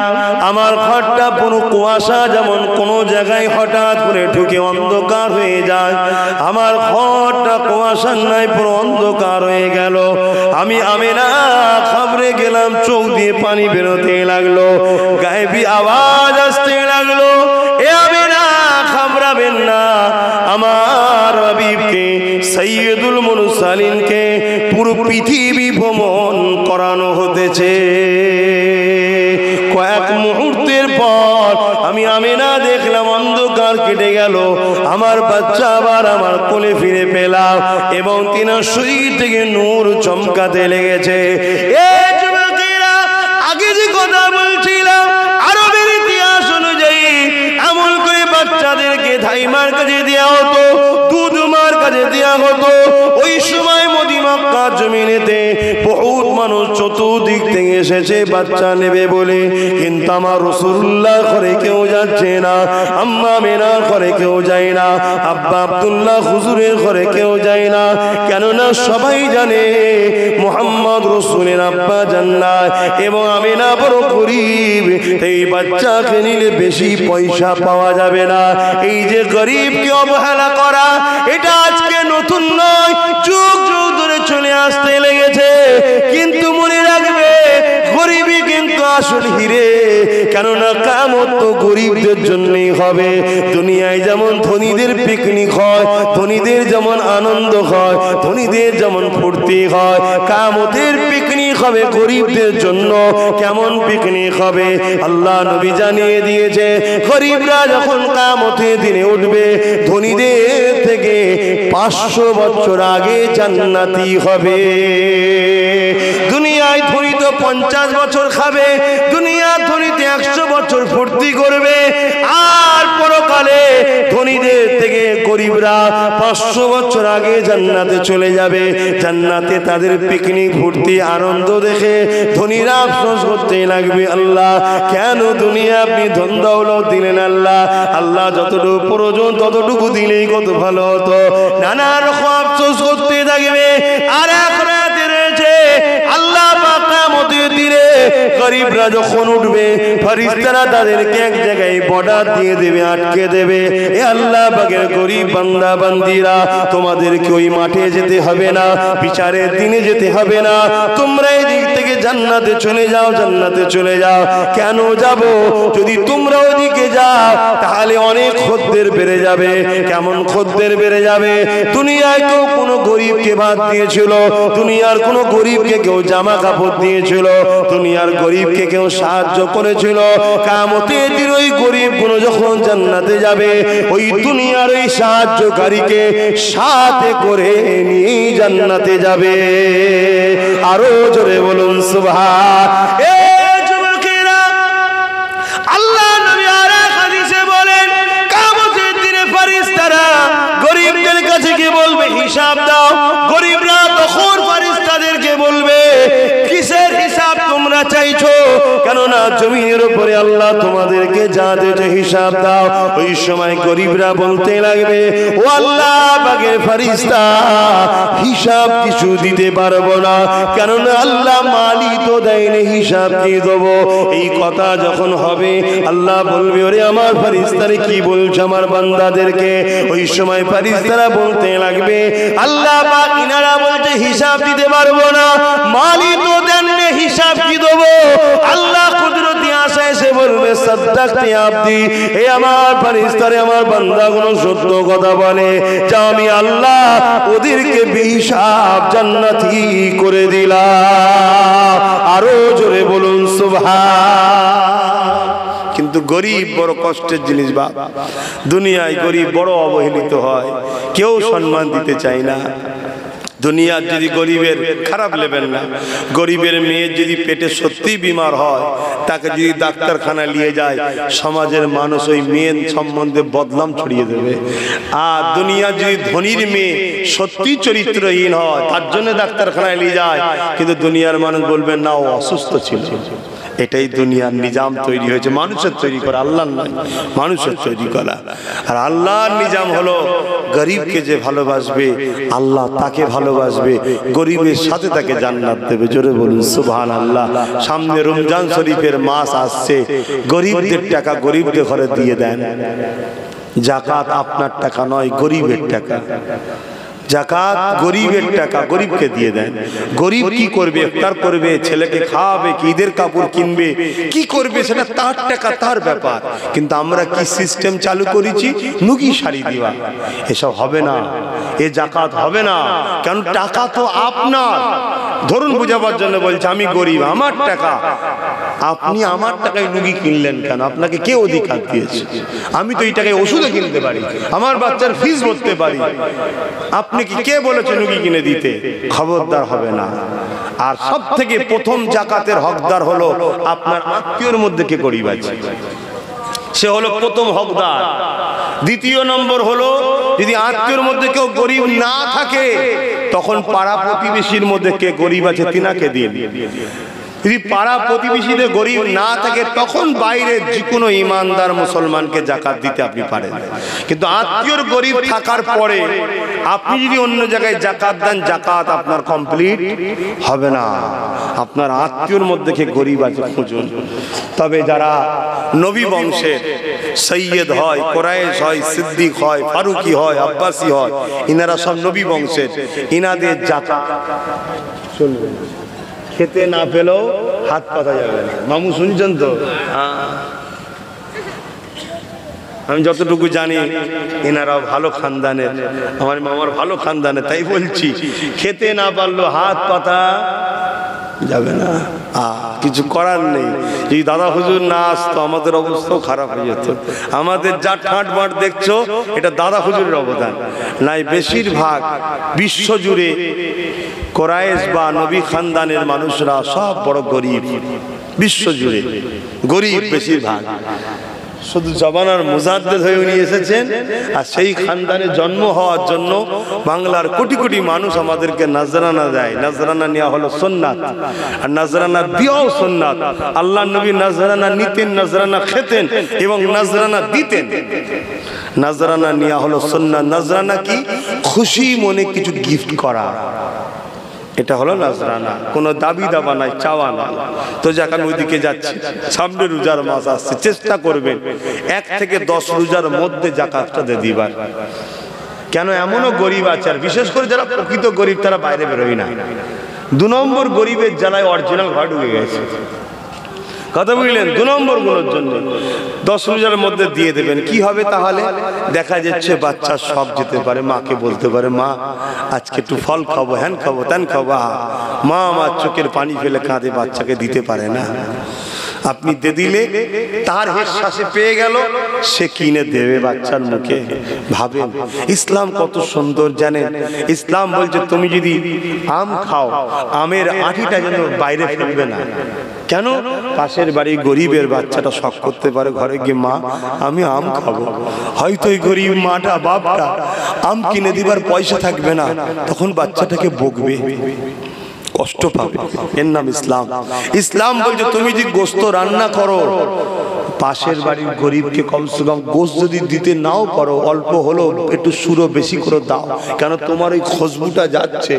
আমার ঘরটা পুরো কুয়াশা, যেমন কোনো জায়গায় হঠাৎ করে ঢুকে অন্ধকার হয়ে যায়। আমার ঘরটা কুয়াশার নাই, পুরো অন্ধকার হয়ে গেল। আমি আমেনা ঘাবড়ে গেলাম, চোখ দিয়ে পানি বেরোতে লাগলো, গায়েবী আওয়াজ আসতে লাগলো, এ আমেনা ঘাবড়াবেন না, আমার হাবিবকে সাইয়্যিদুল মুরসালিনকে পুরো পৃথিবী ভ্রমণ করানো হতেছে। কয়েক মুহূর্তের পর আমি আমেনা দেখলাম অন্ধকার কেটে গেল, আমার বাচ্চা আবার আমার কোলে ফিরে পেলাম, এবং তিনার শরীর থেকে নূর চমকাতে লেগেছে। এই যুবকেরা, আগে যে কথা বলছিলাম আরবের ইতিহাস অনুযায়ী এমন করে বাচ্চাদেরকে ধাইমার কাছে দেওয়া হতো, দুধ মার কাছে দেওয়া হতো। ওই সময় মক্কা জমিনেতে বহুত মানুষ চতুর্দিক থেকে এসেছে বাচ্চা নেবে বলে, কিন্তু আমার রাসূলুল্লাহ ঘরে কেউ যাচ্ছে না, আম্মা আমেনার ঘরে কেউ যায় না, আব্বা আব্দুল্লাহ হুজুরের ঘরে কেউ যায় না। কেননা সবাই জানে মুহাম্মদ রাসূলের আব্বা জান্নাত এবং আমেনা বড় গরীব, এই বাচ্চাকে নিলে বেশি পয়সা পাওয়া যাবে না। এই যে গরীবকে অবহেলা করা, এটা আজকে নতুন নয়, যুগ যুগ ধরে চলে আসতে লেগেছে। কিন্তু মনে রাখবে গরিবই কিন্তু আসল হিরে, কেননা কিয়ামত তো গরিবদের জন্যই হবে। দুনিয়ায় যেমন ধনীদের পিকনিক হয়, ধনীদের যেমন আনন্দ হয়, ধনীদের যেমন ফুর্তি হয়, কিয়ামতের পিকনিক হবে গরিবদের জন্য। কেমন পিকনিক হবে? আল্লাহ নবী জানিয়ে দিয়েছে, গরিবরা যখন কিয়ামতের দিনে উঠবে, ধনীদের থেকে 500 বছর আগে জান্নাতি হবে। দুনিয়ায় ধনী তো 50 বছর খাবে, দুনিয়া ধনীতে 100 বছর ফুর্তি করবে, আর পরকালে ধনীদের থেকে গরিবরা 500 বছর আগে জান্নাতে চলে যাবে। জান্নাতে তাদের পিকনিক ফুর্তি আনন্দ দেখে ধনীরা আফসোস করতে লাগবে, আল্লাহ কেন দুনিয়া আপনি ধন দৌলত দিলেন? আল্লাহ আল্লাহ যতটুকু প্রয়োজন ততটুকু দিলেই কত ভালো হতো। নানা রকম আফসোস করতে থাকবে। আর এক রাতে রয়েছে আল্লাহ পাক কিয়ামতের দিনে গরিবরা যখন উঠবে ফেরেশতারা তাদেরকে এক জায়গায় বর্ডার দিয়ে দেবে, আটকে দেবে। এ আল্লাহ পাকের গরিব বান্দা বান্দিরা, তোমাদেরকে ওই মাঠে যেতে হবে না, বিচারের দিনে যেতে হবে না, তোমরা এই দিক থেকে জান্নাতে চলে যাও, জান্নাতে চলে যাও। কেন যাব? যদি তোমরা ওইদিকে যাও তাহলে অনেক খদ্দের বেড়ে যাবে। কেমন খদ্দের বেড়ে যাবে? দুনিয়ায় কেউ কোনো গরিবকে ভাত দিয়েছিল, দুনিয়ার কোনো গরিবকে কেউ জামা কাপড় দিয়েছিল, দুনিয়ার গরিবকে কেউ সাহায্য করেছিল। কিয়ামতের দিন ওই গরিবগুলো যখন জান্নাতে যাবে, ওই দুনিয়ার ওই সাহায্যকারীকে সাথে করে নিয়ে জান্নাতে যাবে। আরো জোরে বলুন সুবহান। এ যুবকেরা, আল্লাহ নবী আরেক হাদিসে বলেন, কিয়ামতের দিনে ফেরেশতারা গরিবদের কাছে গিয়ে বলবে হিসাব দাও। গরিবরা তখন ফেরেশতাদেরকে বলবে, কিসের হিসাব তোমরা চাইছো? কেননা জমিনের উপরে আল্লাহ তোমাদেরকে যা দিয়েছে হিসাব দাও। ওই সময় গরিবরা বলতে লাগবে, ও আল্লাহ পাকের ফেরেশতা, হিসাব কিছু দিতে পারবো না, কেননা আল্লাহ মালি তো দেয়নি, হিসাব কি দেবো? এই কথা যখন হবে আল্লাহ বলবে, ওরে আমার ফেরেশতারা কি বলছো আমার বান্দাদেরকে? ওই সময় ফেরেশতারা বলতে লাগবে, আল্লাহ পাক ইনারা বলছে হিসাব দিতে পারবো না, মালি তো দেননি, হিসাব কি দেবো? আল্লাহ কুদরতি আশা এসে বলবে, সাদ্দাকতি আব্দি, হে আমার ফেরেশতারা, আমার বান্দাগুলো সত্য কথা বলে, যা আমি আল্লাহ ওদেরকে বেহিসাব জান্নাতি করে দিলাম। আরো জোরে বলুন সুবহান। কিন্তু গরিব বড় কষ্টের জিনিস বাপ। দুনিয়ায় গরিব বড় অবহেলিত হয়, কেউ সম্মান দিতে চায় না। দুনিয়ার যদি গরিবের খারাপ লেবেন না, গরিবের মেয়ে যদি পেটে সত্যি বিমার হয়, তাকে যদি ডাক্তারখানা নিয়ে যায়, সমাজের মানুষ ওই মেয়ের সম্বন্ধে বদনাম ছড়িয়ে দেবে। আর দুনিয়ার যদি ধনীর মেয়ে সত্যি চরিত্রহীন হয়, তার জন্য ডাক্তারখানায় নিয়ে যায়, কিন্তু দুনিয়ার মানুষ বলবে না, ও অসুস্থ ছিল। এটাই দুনিয়ার নিজাম তৈরি হয়েছে, মানুষের তৈরি করা, আল্লাহর নয়, মানুষের তৈরি করা। আর আল্লাহর নিজাম হলো গরিবকে যে ভালোবাসবে আল্লাহ তাকে ভালোবাসবে, গরিবের সাথে তাকে জান্নাত দেবে। জোরে বলুন সুবহানাল্লাহ। সামনে রমজান শরীফের মাস আসছে, গরিবদের টাকা গরিবদের ঘরে দিয়ে দেন। যাকাত আপনার টাকা নয়, গরিবের টাকা। যাকাত গরিবের টাকা, গরিবকে দিয়ে দেন। গরিব কি করবে? ইফতার করবে, ছেলেকে খাওয়াবে, কি ঈদের কাপড় কিনবে, কি করবে সেটা তার টাকা, তার ব্যাপার। কিন্তু আমরা কি সিস্টেম চালু করেছি? নুকি শাড়ি দেওয়া। এসব হবে না, এ যাকাত হবে না। কারণ টাকা তো আপনার। ধরুন বুঝাবার জন্য বলছে, আমি গরিব, আমার টাকা, আপনি আমার টাকায় নুকি কিনলেন কেন? আপনাকে কে অধিকার দিয়েছে? আমি তো এই টাকায় ওষুধও কিনতে পারি, আমার বাচ্চার ফিস ভরতে পারি, আপনি কি কে বলেছে নুকি কিনে দিতে? খবরদার, হবে না। আর সব থেকে প্রথম যাকাতের হকদার হলো আপনার আত্মীয়র মধ্যে কে গরিব আছে, সে হলো প্রথম হকদার। দ্বিতীয় নম্বর হলো, যদি আত্মীয়র মধ্যে কেউ গরিব না থাকে, তখন পাড়া প্রতিবেশীর মধ্যে কে গরিব আছে তিনাকে দিন। যদি পাড়া প্রতিবেশীদের গরিব না থাকে, তখন বাইরে যে কোনো ইমানদার মুসলমানকে যাকাত দিতে আপনি পারেন। কিন্তু আত্মীয়র গরিব থাকার পরে আপনি যদি অন্য জায়গায় যাকাত দেন, যাকাত আপনার কমপ্লিট হবে না। আপনার আত্মীয়র মধ্যে কে গরিব আছে খুঁজুন। তবে যারা নবী বংশের সৈয়দ হয়, কোরাইশ হয়, সিদ্দিক হয়, ফারুকি হয়, আব্বাসী হয়, ইনারা সব নবী বংশের, ইনাদের যাকাত চলবে না। খেতে না পেলেও হাত পাতা যাবে না। মামু শুনছেন তো? আমি যতটুকু জানি এনারাও ভালো খানদানের, আমার মামার ভালো খানদানের, তাই বলছি খেতে না পারলো হাত পাতা যাবে না। কিছু করার নেই। যদি দাদা হুজুর না আসতো আমাদের অবস্থাও খারাপ হয়ে যেত। আমাদের যা ঠাঁট বাঁট দেখছো, এটা দাদা হুজুরের অবদান নাই। বেশিরভাগ বিশ্ব জুড়ে কোরাইশ বা নবী খানদানের মানুষরা সব বড় গরিব, বিশ্ব জুড়ে গরিব বেশিরভাগ। শুধু জবানার মুজাদ্দেদ হয়ে উনি এসেছেন, আর সেই খানদানে জন্ম হওয়ার জন্য বাংলার কোটি কোটি মানুষ আমাদেরকে নজরানা দেয়। নজরানা নেওয়া হলো সুন্নাত, আর নজরানা দিয়াও সুন্নাত। আল্লাহ নবী নজরানা নিতেন, নজরানা খেতেন এবং নজরানা দিতেন। নজরানা নেওয়া হলো সুন্নাত। নজরানা কি? খুশি মনে কিছু গিফট করা। এটা হলো নাজরানা, কোনো দাবি দাবা নাই, চাওয়া নাই। তো যাক আমি ওইদিকে যাচ্ছি, সামনে রোজার মাস আসছে, চেষ্টা করবেন 1 থেকে 10 রোজার মধ্যে জাকাতটা দিয়ে দিবার। কেন এমনও গরিব আছে, আর বিশেষ করে যারা প্রকৃত গরিব তারা বাইরে বেরোয় না। 2 নম্বর গরিবের জ্বালায় অরিজিনাল ঘর ঢুকে গেছে, কথা বুঝলেন? 2 নম্বর গুলোর জন্য 10 রোজার মধ্যে দিয়ে দেবেন। কি হবে তাহলে? দেখা যাচ্ছে বাচ্চা সব যেতে পারে, মাকে বলতে পারে মা আজকে একটু ফল খাবো, হ্যান খাবো, ত্যান খাবো। মা আমার চোখের পানি ফেলে কাঁদে, বাচ্চাকে দিতে পারে না। আপনি দিয়ে দিলে তার হেসে পেয়ে গেল, সে কিনে দেবে বাচ্চার মুখে। ভাবেন ইসলাম কত সুন্দর জানেন? ইসলাম বলছে তুমি যদি আম খাও, আমের আঁটিটা যেন বাইরে ফেলবে না। কেন? পাশের বাড়ি গরিবের বাচ্চাটা শখ করতে পারে ঘরে গিয়ে মা আমি আম খাবো, হয়তো ওই গরিব মাটা বাপটা আম কিনে দিবার পয়সা থাকবে না, তখন বাচ্চাটাকে বকবে, কষ্ট পাবে। এর নাম ইসলাম। ইসলাম বলছে তুমি যদি গোস্ত রান্না করো, পাশের বাড়ির গরিবকে কমসে কম গোস্ত যদি দিতে নাও পারো, অল্প হলো একটু সুরো বেশি করে দাও। কেন? তোমার ওই খুশবুটা যাচ্ছে,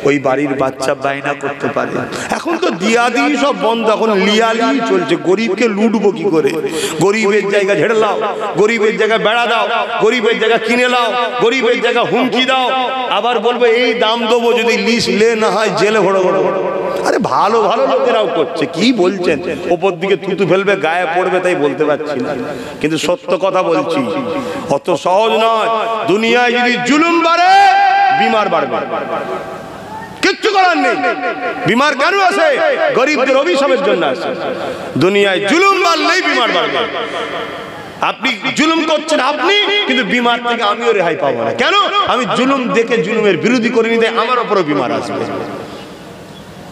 ওই বাড়ির বাচ্চা বায়না করতে পারে। এখন তো দিয়া দিয়ে সব বন্ধ, এখন লিয়ালি চলছে। গরিবকে লুটবো কি করে? গরিবের জায়গা ঝেড়ে লাও, গরিবের জায়গা বেড়া দাও, গরিবের জায়গা কিনে লাও, গরিবের জায়গা হুমকি দাও, আবার বলবে এই দাম দেবো, যদি লিস্ট লে না হয় জেলে ভরো। আরে ভালো ভালো লোকেরাও করছে, কি বলছেন? ওপর দিকে থুতু ফেলবে, গায়ে পড়বে, তাই বলতে পারছি না, কিন্তু সত্য কথা বলছি। অত সহজ নয়। দুনিয়ায় যদি জুলুম বাড়ে, বিমার বাড়বে, কিচ্ছু করার নেই। বিমার কেন আসে? গরিবদের অভিশাপের জন্য আসে। দুনিয়ায় জুলুম বাড়লেই বিমার বাড়বে। আপনি জুলুম করছেন আপনি, কিন্তু বিমার থেকে আমিও রেহাই পাবো না। কেন? আমি জুলুম দেখে জুলুমের বিরোধী করিনি, তাই আমার উপরও বিমার আসবে।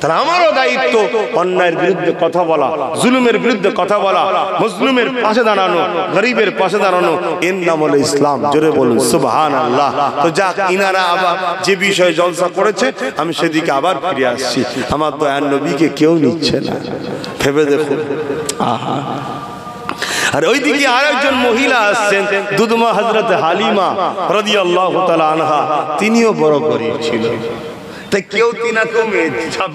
তাহলে আমারও দায়িত্ব অন্যায়ের বিরুদ্ধে কথা বলা, জুলুমের বিরুদ্ধে কথা বলা, মুসলিমের পাশে দাঁড়ানো, গরিবের পাশে দাঁড়ানো। এর নাম হলো ইসলাম। জোরে বলুন সুবহানাল্লাহ। তো যাক, ইনারা আবার যে বিষয়ে জলসা করেছে, আমি সেদিকে আবার ফিরে আসছি। আমার দয়ার নবীকে কেউ নিচ্ছে না, ভেবে দেখুন। আহা, আর ওইদিকে আরেকজন মহিলা আসছেন, দুধমা হযরত হালিমা রাদিয়াল্লাহু তাআলা আনহা। তিনিও বড় গরীব ছিলেন, তাই কেউ তিনাকেও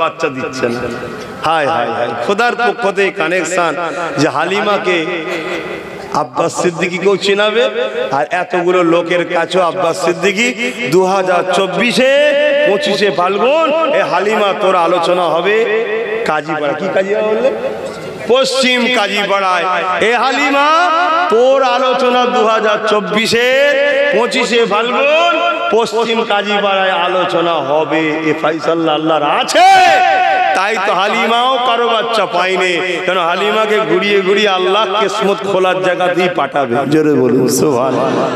বাচ্চা দিচ্ছে না। হায় হায় হায়, খোদার পক্ষ থেকে কানেকশন যে হালিমাকে আব্বাস সিদ্দিকী কেউ চিনাবে। আর এতগুলো লোকের কাছেও আব্বাস সিদ্দিকী 2024-এ 25শে ফাল্গুন এ হালিমা তোর আলোচনা হবে কাজীপাড়া। কি কাজীপাড়া বললে? পশ্চিম কাজীপাড়ায় এ হালিমা তোর আলোচনা 2024-এর 25শে ফাল্গুন পশ্চিম কাজীপাড়ায় আলোচনা হবে। এ ফাইসাল্লাহ আল্লাহর আছে, তাই তো হালিমাও কারো বাচ্চা পায়নি। কেন? হালিমাকে ঘুরিয়ে ঘুরিয়ে আল্লাহ কিসমত খোলার জায়গাতেই পাঠাবে। জোরে বলুন সুবহানাল্লাহ।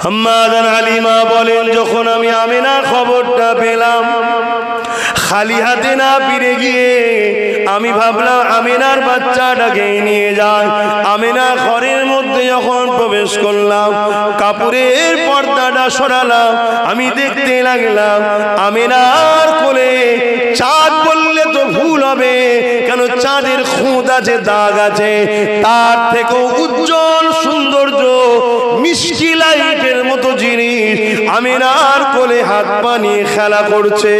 আম্মাজান হালিমা বলেন, যখন আমি আমিনার খবরটা পেলাম, খালি হাতে না ফিরে গিয়ে আমি ভাবলাম আমিনার বাচ্চাটাকে নিয়ে যায়। আমিনা ঘরের মধ্যে যখন প্রবেশ করলাম, কাপড়ের পর্দাটা সরালাম, আমি দেখতে লাগলাম আমিনার কোলে চাঁদ বললে তো ভুল হবে, কেন চাঁদের খুঁত আছে, দাগ আছে, তার থেকেও উজ্জ্বল সৌন্দর্য মিষ্টি লাইটের মতো জিনিস আমিনার কোলে হাত পা নিয়ে খেলা করছে।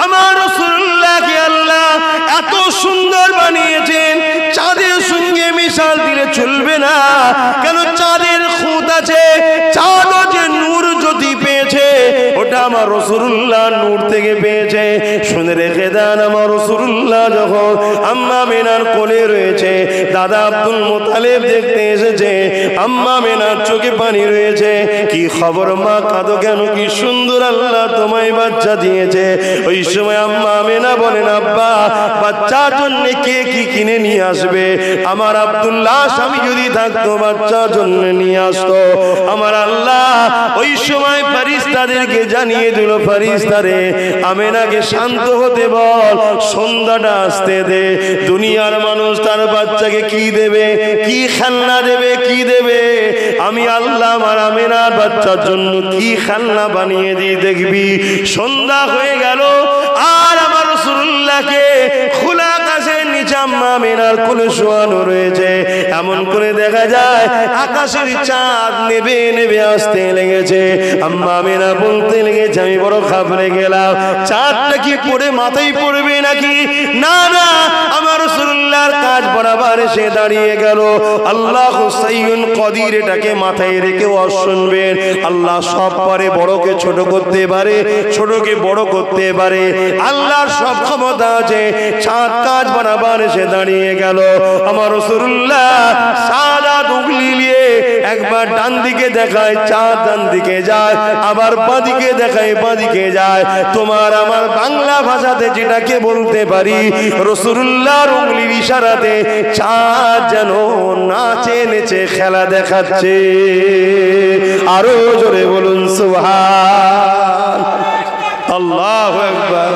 আমার রাসূলুল্লাহকে আল্লাহ এত সুন্দর বানিয়েছেন, চাঁদের সঙ্গে মিশাল দিলে চলবে না। কেন? চাঁদের খুঁত আছে, চাঁদও যে নূর জ্যোতি পেয়েছে, ওটা আমার রাসূলুল্লাহ নূর থেকে পেয়েছে। শুনে রেখে দেন, আমার রাসূলুল্লাহ যখন আম্মা আমিনার কোলে রয়েছে, দাদা আব্দুল মুত্তালিব দেখতে এসেছে, আম্মা আমিনার চোখে পানি রয়েছে। কি খবর মা, কাঁদো কেন? কি সুন্দর আল্লাহ তোমায় বাচ্চা দিয়েছে। ওই সময় আম্মা আমিনা বলেন, আব্বা বাচ্চার জন্য কে কি কিনে নিয়ে আসবে? আমার আব্দুল্লাহ স্বামী যদি থাকতো বাচ্চার জন্য নিয়ে আসতো। আমার আল্লাহ ওই সময় ফেরেশতাদেরকে জানিয়ে দিল, ফেরেশতারে আমিনাকে শান্ত হতে বল, সন্ধ্যাটা আসতে দে। দুনিয়ার মানুষ তার বাচ্চাকে কি দেবে, কি খেলনা দেবে, কি দেবে, আমি আল্লাহ আমার আমিনার বাচ্চার জন্য কি খেলনা বানিয়ে দিই দেখবি। সন্ধ্যা হয়ে গেল, আর আমার রাসূলুল্লাহকে খোলা আকাশের নিচে আম্মা আমিনার কোলে শোয়ানো রয়েছে। এমন করে দেখা যায় আকাশের চাঁদ নেবে নেবে আসতে লেগেছে। আম্মা আমিনা বলতে লেগেছে, আমি বড় ঘাবড়ে গেলাম, চাঁদটা কি পড়ে মাথায় পড়বে নাকি? না না, আমার রাসূলুল্লাহর কাজ বরাবর এসে দাঁড়িয়ে গেল। আল্লাহ সাইয়ুন কদির, এটাকে মাথায় রেখে শুনবেন, আল্লাহ সব পারে, বড়কে ছোট করতে পারে, ছোটকে বড় করতে পারে, আল্লাহর সব ক্ষমতা আছে। চাঁদ কাজ বরাবর এসে দাঁড়িয়ে গেল। আমার রাসূলুল্লাহ সাদা উগলি নিয়ে একবার ডান দিকে দেখায়, চাঁদ ডান দিকে যায়, আবার বাঁ দিকে দেখায়, বাঁ দিকে যায়। তোমার আমার বাংলা ভাষাতে যেটাকে বলতে পারি, রাসূলুল্লাহর উগলির ইশারাতে চাঁদ যেন নাচে নেচে খেলা দেখাচ্ছে। আরো জোরে বলুন সুবহান আল্লাহু আকবার।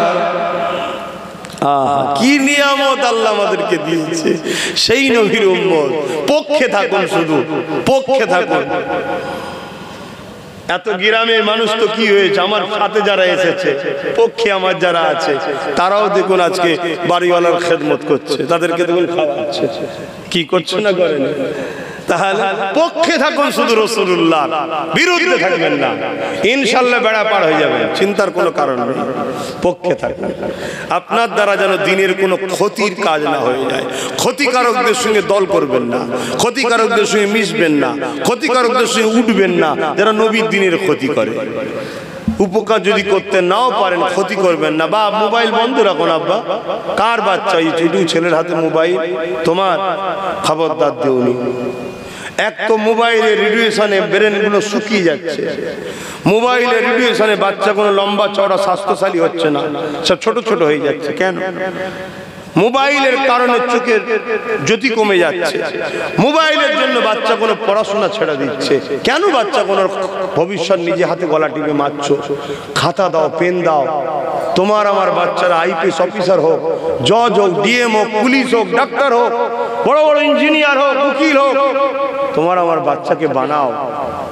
কি নিয়ামত আল্লাহ আমাদেরকে দিয়েছে। সেই নবীর উম্মত, পক্ষে থাকুন, শুধু পক্ষে থাকুন। এত গ্রামের মানুষ তো কি হয়েছে, আমার সাথে যারা এসেছে, পক্ষে আমার যারা আছে, তারাও দেখুন আজকে বাড়িওয়ালার খেদমত করছে, তাদেরকে দেখুন খাওয়াচ্ছে, কি করছে না করেন। তাহলে পক্ষে থাকুন শুধু, রাসূলুল্লাহ বিরুদ্ধে থাকবেন না, ইনশাআল্লাহ বেড়া পার হয়ে যাবে, চিন্তার কোনো কারণ নেই। পক্ষে থাকুন, আপনার দ্বারা যেন দিনের কোনো ক্ষতির কাজ না হয়ে যায়। ক্ষতিকারকদের সঙ্গে দল করবেন না, ক্ষতিকারকদের সঙ্গে মিশবেন না, ক্ষতিকারকদের সঙ্গে উঠবেন না, যারা নবীর দিনের ক্ষতি করে। উপকার যদি করতে নাও পারেন, ক্ষতি করবেন না। বা মোবাইল বন্ধ রাখুন। আব্বা, কার বাচ্চা এই ছেলের হাতে মোবাইল? তোমার, খবরদার দিওনি। এক তো মোবাইলের রেডিয়েশনে ব্রেনগুলো শুকিয়ে যাচ্ছে, মোবাইলের রেডিয়েশনে বাচ্চাগুলো লম্বা চওড়া স্বাস্থ্যশালী হচ্ছে না, সব ছোট ছোট হয়ে যাচ্ছে। কেন? মোবাইলের কারণে চোখের জ্যোতি কমে যাচ্ছে। মোবাইলের জন্য বাচ্চা কোনো পড়াশোনা ছেড়ে দিচ্ছে। কেন? বাচ্চা কোনো ভবিষ্যৎ নিজে হাতে গলা টিপে মারছো। খাতা দাও, পেন দাও। তোমার আমার বাচ্চারা আইপিএস অফিসার হোক, জজ হোক, ডিএম হোক, পুলিশ হোক, ডাক্তার হোক, বড় বড় ইঞ্জিনিয়ার হোক, উকিল হোক, তোমার আমার বাচ্চাকে বানাও।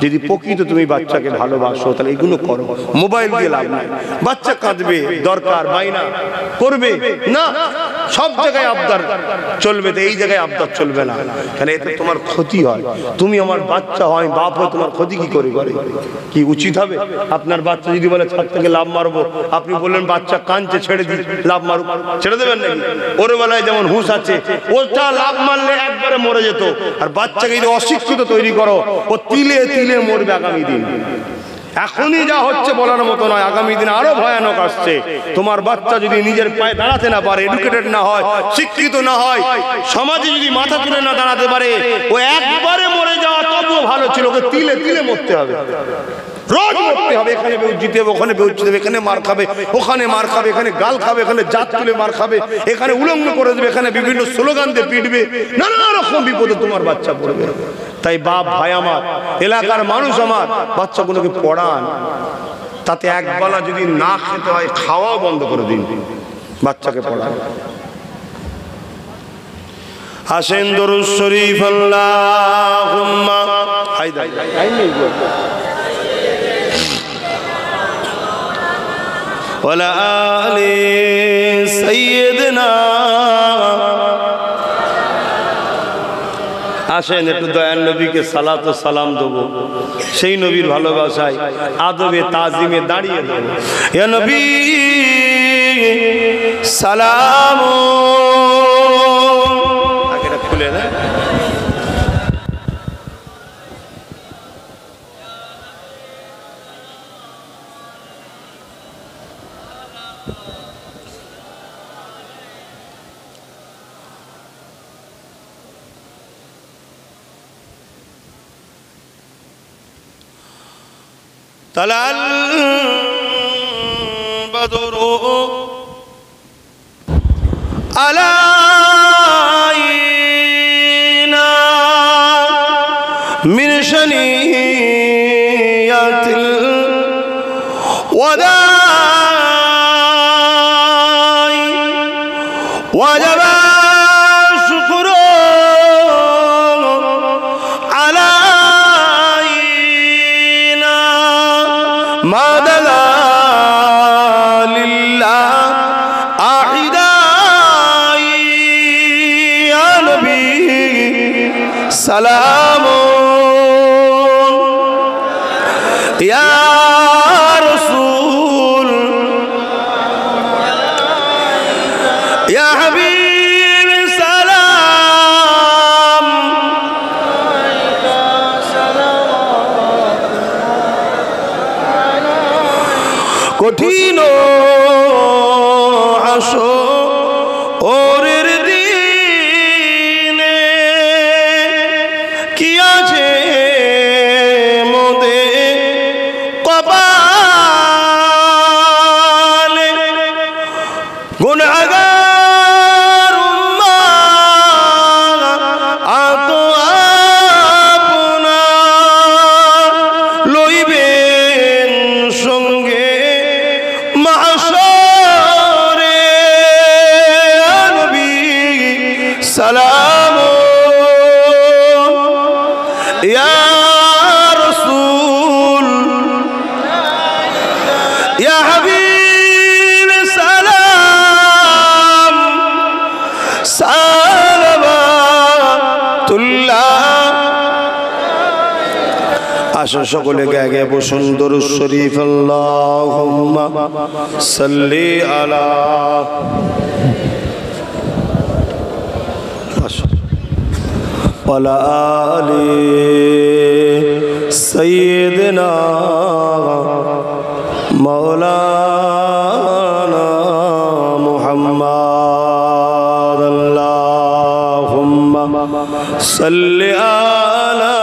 যদি প্রকৃত তুমি বাচ্চাকে ভালোবাসো তাহলে এগুলো করো। মোবাইল দিয়ে লাভ নাই। বাচ্চা কাঁদবে, দরকার, বাইনা করবে না, সব জায়গায় আবদার চলবে, তো এই জায়গায় আবদার চলবে না। কেন? এতে তোমার ক্ষতি হয়। তুমি আমার বাচ্চা হয়, বাপ হয়, তোমার ক্ষতি কি করে করে? কি উচিত হবে? আপনার বাচ্চা যদি বলে ছাদ থেকে লাভ মারবো, আপনি বললেন বাচ্চা কাঁদছে, ছেড়ে দিই, লাভ মারুক, ছেড়ে দেবেন নাকি? ওর বেলায় যেমন হুঁশ আছে, ওটা লাভ মারলে একবারে মরে যেত। আর বাচ্চাকে যদি অশিক্ষিত তৈরি করো, ও তিলে তিলে মরবে আগামী দিন। এখনই যা হচ্ছে বলার মতো নয়, আগামী দিন আরো ভয়ানক আসছে। তোমার বাচ্চা যদি নিজের পায়ে দাঁড়াতে না পারে, এডুকেটেড না হয়, শিক্ষিত না হয়, সমাজে যদি মাথা তুলে না দাঁড়াতে পারে, ও একবারে মরে যাওয়া তবুও ভালো ছিল। ওকে তিলে তিলে মরতে হবে, রোজ মরতে হবে। এখানে বেউজ্জিতে হবে, ওখানে বেউজ্জিতে হবে, এখানে মার খাবে, ওখানে মার খাবে, এখানে গাল খাবে, এখানে জাত তুলে মার খাবে, এখানে উলঙ্গ করে দেবে, এখানে বিভিন্ন স্লোগান দিয়ে পিটবে, নানা রকম বিপদে তোমার বাচ্চা পড়বে। তাই বাপ, ভাই আমার, এলাকার মানুষ আমার, বাচ্চাগুলোকে পড়ান। তাতে একবেলা যদি না খেতে হয়, খাওয়াও বন্ধ করে দিন, বাচ্চাকে পড়ান। আসেন দরুদ শরীফ আল্লাহুম্মা হায়দা ওয়ালা আলি সাইয়্যিদিনা। আসেন একটু দয়াল নবীকে সালাত ও সালাম দেবো, সেই নবীর ভালোবাসায় আদবে তাজিমে দাঁড়িয়ে দেবো। ইয়া নবী সালাম, আগেটা খুলে না। طلع البدر علينا من شنيات الوداع وجب الشكر علينا ما دلا لله أعدائي সালামুন ইয়া রাসূল ইয়া হাবিব সালাম কঠিন আসরের দিনে কি আছে মোদের কপালে গুনাহগার উম্মাহ আত আপনা লইবেন সঙ্গে মাশরে নবী সালাম ইয়া রাসূল ইয়া হাবিব সালাম সালাওয়াতুল্লাহ। আসুন সকলে গায়ে বসুন দরুদ শরীফ আল্লাহুম্মা সাল্লি আলা ওয়ালা আলি সাইয়্যিদিনা মাওলানা মুহাম্মদ আল্লাহুম্মা সাল্লি আলা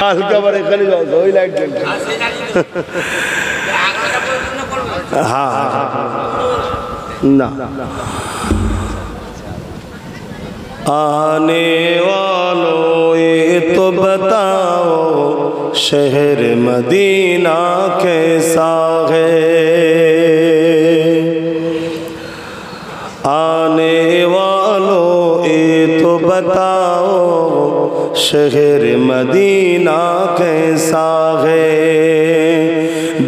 হালকা বারে খালি ওই লাইট জ্বলছে। हाँ ना आने वालों ये तो बताओ शहर मदीना कैसा है। आने वालों ये तो बताओ शहर मदीना कैसा है।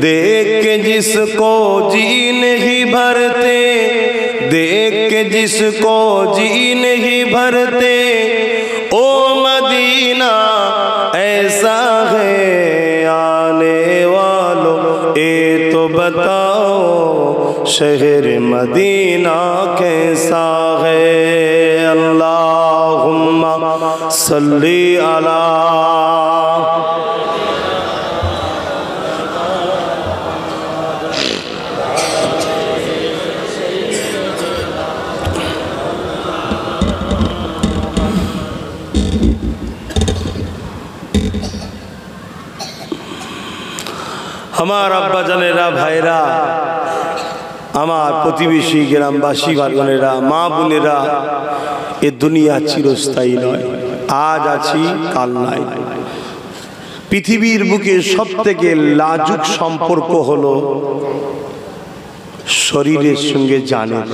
देख के जिसको जी नहीं भरते, देख के जिसको जी नहीं भरते, ओ मदीना ऐसा है। आने वालों ये तो बताओ शहर मदीना कैसा है। अल्लाहुम्मा सल्ली अला আমার আব্বা জানেরা ভাইরা, আমার প্রতিবেশী গ্রামবাসী ভাইবোনেরা, মা বোনেরা, এ দুনিয়া চিরস্থায়ী নয়। আজ আছি কাল নাই। পৃথিবীর বুকে সবথেকে লাজুক সম্পর্ক হলো শরীরের সঙ্গে জানের।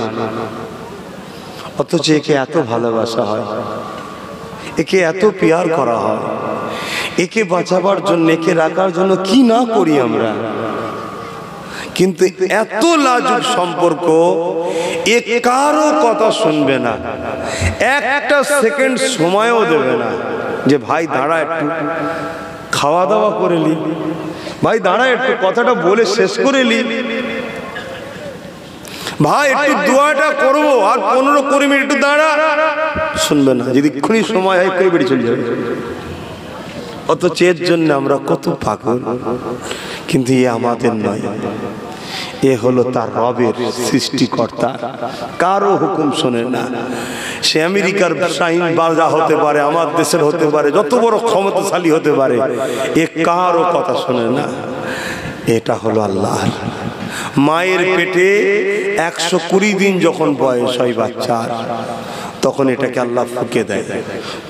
অথচ একে এত ভালোবাসা হয়, একে এত পেয়ার করা হয়। একে বাঁচাবার জন্য, একে রাখার জন্য কি না করি আমরা। কিন্তু এত লাজুক সম্পর্ক, এ কারো কথা শুনবে না, একটা সেকেন্ড সময়ও দেবে না যে ভাই দাঁড়া একটু খাওয়া দাওয়া করে নি, ভাই দাঁড়া একটু কথাটা বলে শেষ করে নি, ভাই একটু দোয়াটা করবো আর 15-20 মিনিট একটু দাঁড়া, শুনবে না। যদি এক্ষুনি সময় হয় করে বেরিয়ে চলে যাবে। অথচ এর জন্য আমরা কত পাগল। কিন্তু এ আমাদের নয়, এ হলো তার রবের সৃষ্টিকর্তা। কারো হুকুম শোনে না। সে আমেরিকার শাহিন বাজা হতে পারে, আমার দেশের হতে পারে, যত বড় ক্ষমতাশালী হতে পারে, এ কারো কথা শোনে না। এটা হলো আল্লাহর। মায়ের পেটে 120 দিন যখন বয়স হয় বাচ্চার, তখন এটাকে আল্লাহ ফুঁকে দেয়।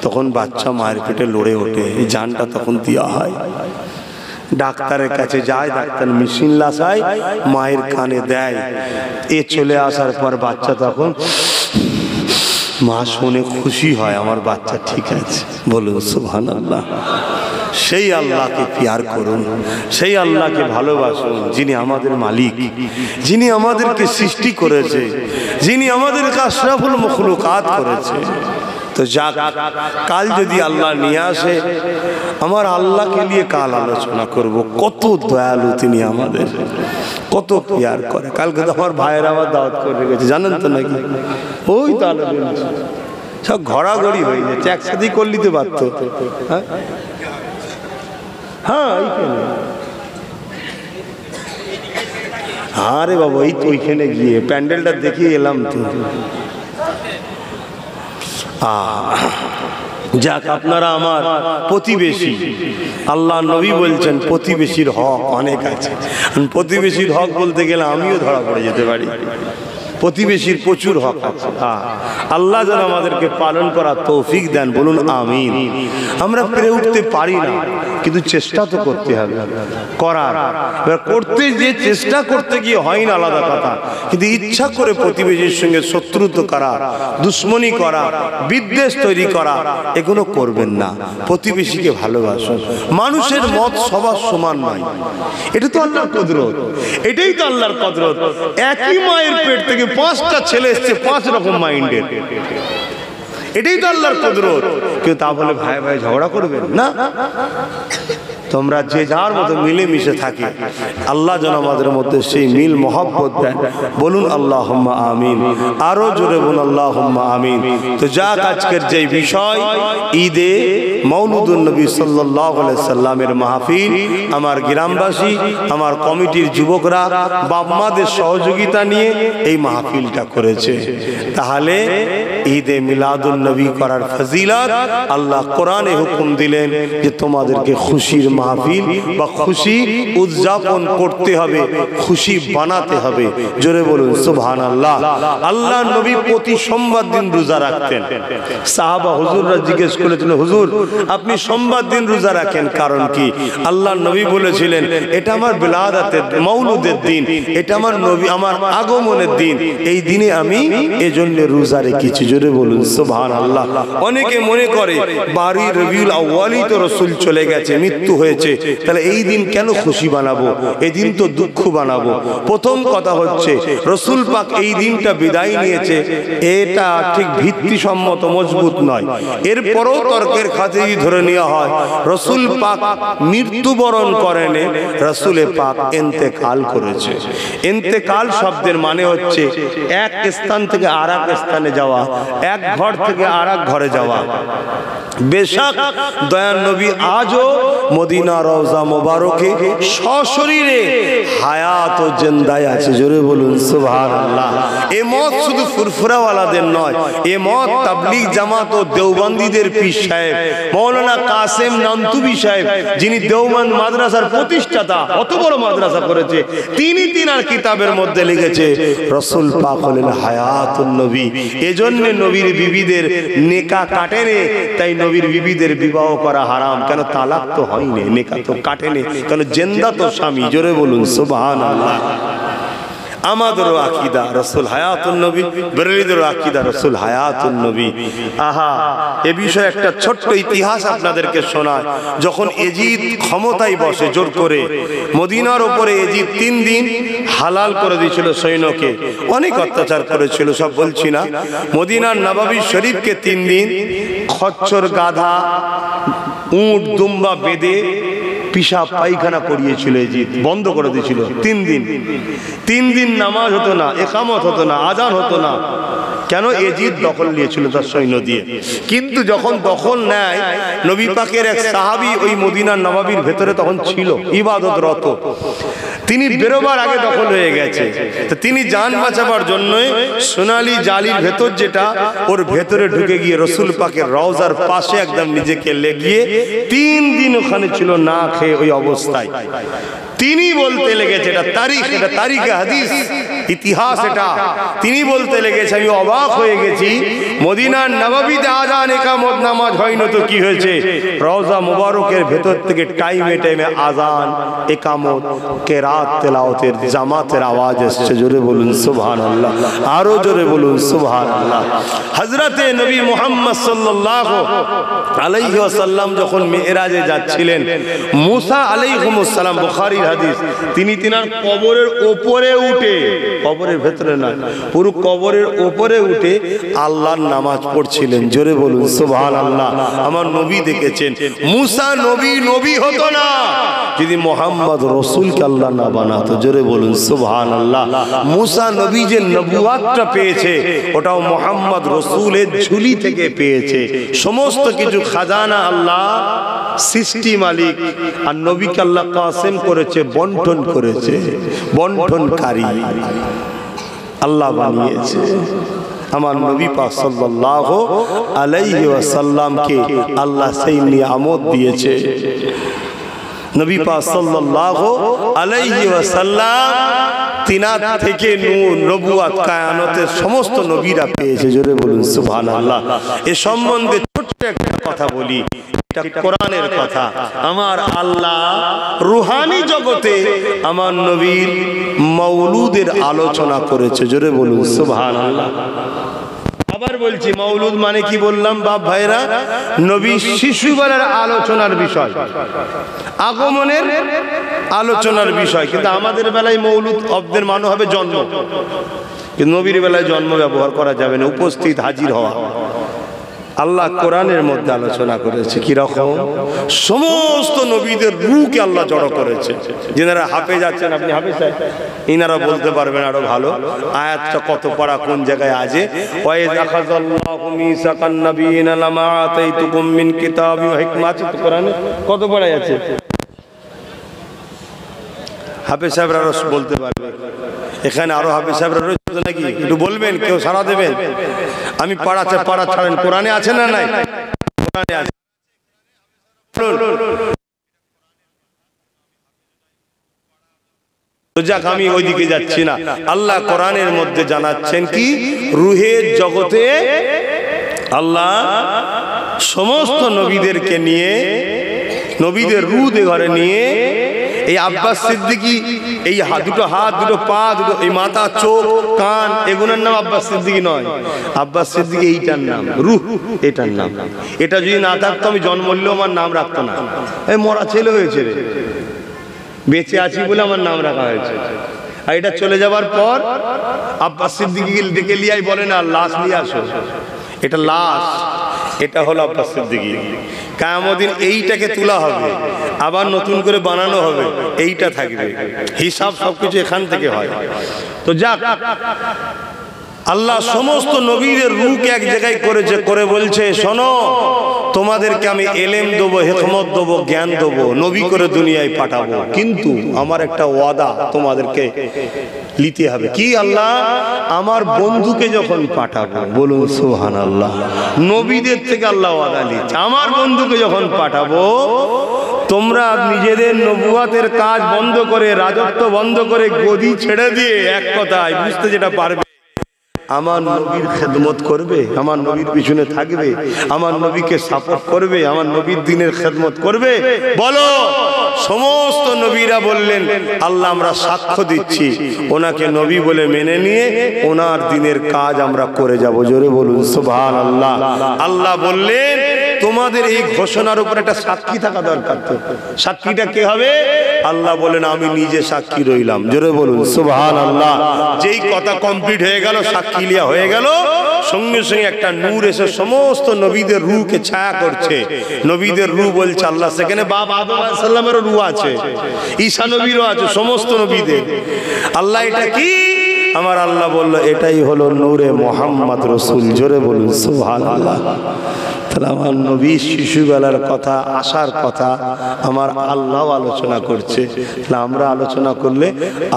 তখন বাচ্চা মায়ের পেটে লড়ে ওঠে, এই জানটা তখন দেওয়া হয়। ডাক্তারের কাছে যায়, ডাক্তার মেশিন লাগায়, মায়ের কানে দেয়। এ চলে আসার পর বাচ্চা তখন, মা শুনে খুশি হয় আমার বাচ্চা ঠিক আছে। বলুন সুবহানাল্লাহ। সেই আল্লাহকে প্যার করুন, সেই আল্লাহকে ভালোবাসুন যিনি আমাদের মালিক, যিনি আমাদেরকে সৃষ্টি করেছে, যিনি আমাদেরকে আশরাফুল মখলুকাত করেছে। তো যাক, কাল যদি আল্লাহ নিয়ে আসে, আমার আল্লাহকে নিয়ে কাল আলোচনা করব। কত দয়ালু তিনি আমাদের, কত প্যার করে। কালকে তো আমার ভাইয়ের আবার দাওয়াত করে গেছে, জানেন তো নাকি? ওই তো আলোচনা সব ঘোরাঘড়ি হয়ে যাচ্ছে, একসাথেই করলি তো পারত। হ্যাঁ এইখানে, আরে বাবা এই তো ওইখানে গিয়ে প্যান্ডেলটা দেখিয়ে এলাম তো। যাক, আপনারা আমার প্রতিবেশী। আল্লাহ নবী বলছেন প্রতিবেশীর হক অনেক আছে। প্রতিবেশীর হক বলতে গেলে আমিও ধরা পড়ে যেতে পারি। প্রতিবেশীর প্রচুর হক আছে। আল্লাহ যেন আমাদেরকে পালন করার তৌফিক দেন, বলুন আমিন। আমরা পেরে উঠতে পারি না, কিন্তু চেষ্টা তো করতে হবে করার। করতে যে চেষ্টা করতে গিয়ে হয় না আলাদা কথা, কিন্তু ইচ্ছা করে প্রতিবেশীর সঙ্গে শত্রুতা করা, দুশ্মনী করা, বিদ্বেষ তৈরি করা, এগুলো করবেন না। প্রতিবেশীকে ভালোবাসুন। মানুষের মত সবার সমান নয়, এটা তো আল্লাহর কুদরত, এটাই তো আল্লাহর কুদরত। একই মায়ের পেট থেকে 5টা ছেলে এসছে 5 রকম মাইন্ডের, এটাই তো আল্লাহর কুদরত। কেউ তা বলে ভাই ভাই ঝগড়া করবেন না, তোমরা যে যার মতো মিলেমিশে থাকি। আল্লাহ যেন আমাদের মধ্যে সেই মিল মহব্বত দেন, বলুন আল্লাহুম্মা আমিন। আরো জোরে বলুন আল্লাহুম্মা আমিন। তো যাক, আজকের যে বিষয় ঈদে মওলুদুন নবী সাল্লাল্লাহু আলাইহি সাল্লামের মাহফিল, আমার গ্রামবাসী, আমার কমিটির যুবকরা বাপ-মাদের সহযোগিতা নিয়ে এই মাহফিলটা করেছে। তাহলে ঈদে মিলাদুন নবী করার ফজিলত আল্লাহ কোরআনে হুকুম দিলেন যে তোমাদেরকে খুশির মাহফিল বা খুশি উদযাপন করতে হবে, খুশি বানাতে হবে। জোরে বলুন সুবহানাল্লাহ। আল্লাহ নবী প্রতি সোমবার দিন রোজা রাখতেন। সাহাবা হুজুররা জিজ্ঞেস করেছিল, হুজুর আপনি সোমবার দিন রোজা রাখেন, কারণ কি? আল্লাহ নবী বলেছিলেন এটা আমার বিলাদাতের মওলুদের দিন, এটা আমার নবী আমার আগমনের দিন, এই দিনে আমি এজন্য রোজা রেখেছি। জোরে বলুন সুবহানাল্লাহ। অনেকে মনে করে 12 রবিউল আউয়ালই তো রাসূল চলে গেছে, মৃত্যু হয়েছে, তাহলে এই দিন কেন খুশি বানাবো? এই দিন তো দুঃখ বানাবো। প্রথম কথা হচ্ছে রাসূল পাক এই দিনটা বিদায় নিয়েছে, এটা ঠিক ভিত্তিসম্মত মজবুত নয়। এরপরও তর্কের খাতিরে ধরে নেওয়া হয় রাসূল পাক মৃত্যুবরণ করেন, রাসূল পাক ইন্তেকাল করেছে। ইন্তেকাল শব্দের মানে হচ্ছে এক স্থান থেকে আরেক স্থানে যাওয়া, এক ঘর থেকে আরেক ঘরে যাওয়া। বেশক দয়ার নবী আজও মদিনা রওজা মোবারকে সশরীরে হায়াত ও জিন্দায় আছে। জোরে বলুন সুবহানাল্লাহ। এ মত শুধু ফুরফুরাওয়ালাদের নয়, এ মত তাবলীগ জামাত ও দেওবন্দীদের পীর সাহেব মাওলানা কাসেম নানতুবি সাহেব, যিনি দেওবন্দ মাদ্রাসার প্রতিষ্ঠাতা, অত বড় মাদ্রাসা করেছে, তিনি তিনার কিতাবের মধ্যে লিখেছে রাসূল পাক হলেন হায়াতুন নবী। এজন্য নবীর বিবিদের নেকা কাটেনি, তাই নবীর বিবিদের বিবাহ করা হারাম। কেন? তালাক তো হয়নি, নেকা তো কাটেনি, কেন? জিন্দা তো স্বামী। জোরে বলুন সুবহানাল্লাহ। আমাদেরও আকীদা রাসূল হায়াতুন নবী, বেরেলিদেরও আকীদা রাসূল হায়াতুন নবী। আহা, এ বিষয়ে একটা ছোট্ট ইতিহাস আপনাদেরকে শোনায়। যখন এজিদ ক্ষমতায় বসে জোর করে, মদিনার উপরে এজিদ 3 দিন হালাল করে দিয়েছিল সৈন্যকে, অনেক অত্যাচার করেছিল, সব বলছি না। মদিনার নববী শরীফকে 3 দিন খচ্চর, গাধা, উট, দুম্বা বেঁধে পিশাব পায়খানা করিয়েছিল, এজিদ বন্ধ করে দিয়েছিল 3 দিন। 3 দিন নামাজ হতো না, ইকামত হতো না, আজান হতো না। কেন? এজিদ দখল নিয়েছিল তার সৈন্য দিয়ে। কিন্তু যখন দখল নেয়, নবী পাকের এক সাহাবী ওই মদিনার নববীর ভেতরে তখন ছিল ইবাদতরত, তিনি বেরোবার আগে দখল হয়ে গেছে। তো তিনি জান বাঁচাবার জন্য সোনালী জালির ভেতর, যেটা ওর ভেতরে ঢুকে গিয়ে রাসূল পাকের রওজার পাশে একদম নিজেকে লেগিয়ে 3 দিন ওখানে ছিল না খেয়ে ওই অবস্থায়। তিনি বলতে লেগেছে, এটা তারিখ, এটা তারিখে হাদিস, ইতিহাস এটা। তিনি বলতে লেগেছে আমি অবাক হয়ে গেছি, মদিনার নববীতে আযান ইকামত নামাজ হয় না তো কি হয়েছে, রওজা মুবারকের ভেতর থেকে টাইমে টাইমে আযান ইকামত কেরাত তেলাওয়াতের জামাতের আওয়াজ আসছে। জোরে বলুন সুবহানাল্লাহ, আরো জোরে বলুন সুবহানাল্লাহ। হযরতে নবী মুহাম্মদ সাল্লাল্লাহু আলাইহি ওয়াসাল্লাম যখন মিরাজে যাচ্ছিলেন, মুসা আলাইহিস সালাম, বুখারীর হাদিস, তিনি তিনার কবরের উপরে উঠে, কবরের ভেতরে না, পুরো কবরের উপরে উঠে আল্লাহর নামাজ পড়ছিলেন। জোরে বলুন সুবহানাল্লাহ। আমার নবী দেখেছেন, মুসা নবী হতো না যদি মুহাম্মদ রাসূলকে আল্লাহ না বানাতো। জোরে বলুন সুবহানাল্লাহ। মুসা নবী যে নবুয়াতটা পেয়েছে ওটাও মুহাম্মদ রাসূলের ঝুলি থেকে পেয়েছে। সমস্ত কিছু খাজানা আল্লাহ সৃষ্টি মালিক, আর নবীকে আল্লাহ কাসেম করেছে, বন্টন করেছে, বন্টনকারী আল্লাহ বানিয়েছে। আমার নবী পাক সাল্লাল্লাহু আলাইহি ওয়াসাল্লামকে আল্লাহ সেই নিয়ামত দিয়েছে। নবী পাক সাল্লাল্লাহু আলাইহি ওয়াসাল্লাম তিনার থেকে নূর নবুয়ত কায়ামতের সমস্ত নবীরা পেয়েছে। জোরে বলুন সুবহানাল্লাহ। এ সম্বন্ধে ছোট্ট একটা কথা বলি, এটা কোরআনের কথা। আমার আল্লাহ রুহানি জগতে আমার নবীর মওলুদের আলোচনা করেছে। জোরে বলুন সুবহানাল্লাহ। আবার বলছি, মওলুদ মানে কি বললাম বাপ ভাইরা? নবী শিশুবেলার আলোচনার বিষয়, আগমনের আলোচনার বিষয়। কিন্তু আমাদের বেলায় মওলুদ শব্দের মানে হবে জন্ম, কিন্তু নবীর বেলায় জন্ম ব্যবহার করা যাবে না, উপস্থিত হাজির হওয়া। আল্লাহ কোরআনের মধ্যে আলোচনা করেছে কি রকম, সমস্ত নবীদের রূহকে আল্লাহ জড়ো করেছে। যারা হাফেজ আছেন, আপনি হাফেজ সাহেব, ইনারা বলতে পারবেন আরো ভালো আয়াতটা কত পারা কোন জায়গায় আছে। ওয়াইজ আখাযাল্লাহু মিসাকান নাবিয়িনা লামা আতাইতুকুম মিন কিতাবি ওয়া হিকমাতি, কোরআনে কত পারা আছে? হাফেজ সাহেবরা বলতে পারবে। এখানে আরো হাফেজ সাহেবরা রয়েছে নাকি? একটু বলবেন, কেউ সাড়া দেবেন। আমি পাড়া ছাড়েন, কোরআনে আছে না নাই? কোরআনে আছে। তো যাক, আমি ওইদিকে যাচ্ছি না। আল্লাহ কোরআনের মধ্যে জানাচ্ছেন কি, রুহের জগতে আল্লাহ সমস্ত নবীদেরকে নিয়ে, নবীদের রূহ ঘরে নিয়ে, এই আব্বাস সিদ্দিকী, এই দুটো হাত, দুটো পা, দুটো এই মাথা, চোখ, কান, এগুলোর নাম আব্বাস সিদ্দিকী নয়। আব্বাস সিদ্দিকী এইটার নাম, রূহ এটার নাম। এটা যদি না থাকতো আমি জন্ম নিলেও আমার নাম রাখতো না। এই মরা ছেলে হয়েছে রে, বেঁচে আছি বলে আমার নাম রাখা হয়েছে। আর এটা চলে যাবার পর আব্বাস সিদ্দিকী ডেকে লিয়াই বলে না, লাশ নিয়ে আসো, এটা লাশ, এটা হলো আব্বাস সিদ্দিকী। কিয়ামত দিন এইটাকে তোলা হবে, আবার নতুন করে বানানো হবে, এইটা থাকবে। হিসাব সবকিছু এখান থেকে হয়। তো যাক, আল্লাহ সমস্ত নবীদের রূহকে এক জায়গায় করেছে, করে বলছে, শোনো, তোমাদেরকে আমি এলেম দেবো, হিকমত দেবো, জ্ঞান দেবো, নবী করে দুনিয়ায় পাঠাবো। কিন্তু আমার একটা ওয়াদা তোমাদেরকে নিতে হবে। কি আল্লাহ? আমার বন্ধুকে যখন পাঠাবো, বলুন সুবহানাল্লাহ, নবীদের থেকে আল্লাহ ওয়াদা নিচ্ছে, আমার বন্ধুকে যখন পাঠাবো, তোমরা নিজেদের নবুয়াতের কাজ বন্ধ করে, রাজত্ব বন্ধ করে, গদি ছেড়ে দিয়ে এক কথায় বুঝতে যেটা পারবে, আমার নবীর খেদমত করবে, আমার নবীর পিছনে থাকবে, আমার নবীকে সাপোর্ট করবে, আমার নবীর দ্বীনের খেদমত করবে। বলো। সমস্ত নবীরা বললেন, আল্লাহ আমরা সাক্ষ্য দিচ্ছি, ওনাকে নবী বলে মেনে নিয়ে ওনার দ্বীনের কাজ আমরা করে যাব। জোরে বলুন সুবহানাল্লাহ। আল্লাহ বললেন, তোমাদের এই ঘোষণার উপর একটা সাক্ষী থাকা দরকার। তো সাক্ষীটা কে হবে? আল্লাহ বলেন, আমি নিজে সাক্ষী রইলাম। জোরে বলুন সুবহানাল্লাহ। যেই কথা কমপ্লিট হয়ে গেল, সাক্ষী লিয়া হয়ে গেল, সঙ্গে সঙ্গে একটা নূর এসে সমস্ত নবীদের রূহকে ছায়া করছে। নবীদের রূহ বলছে আল্লাহ, সেখানে বাপ আদম আলাইহিস সালামেরও রূহ আছে, ঈসা নবীরও আছে, সমস্ত নবীদের। আল্লাহ এটা কি? আমার আল্লাহ বলল, এটাই হলো নূরে মুহাম্মদ রাসূল। জোরে বলুন সুবহানাল্লাহ। তাহলে আমার নবী শিশুবেলার কথা, আসার কথা আমার আল্লাহ আলোচনা করছে, তাহলে আমরা আলোচনা করলে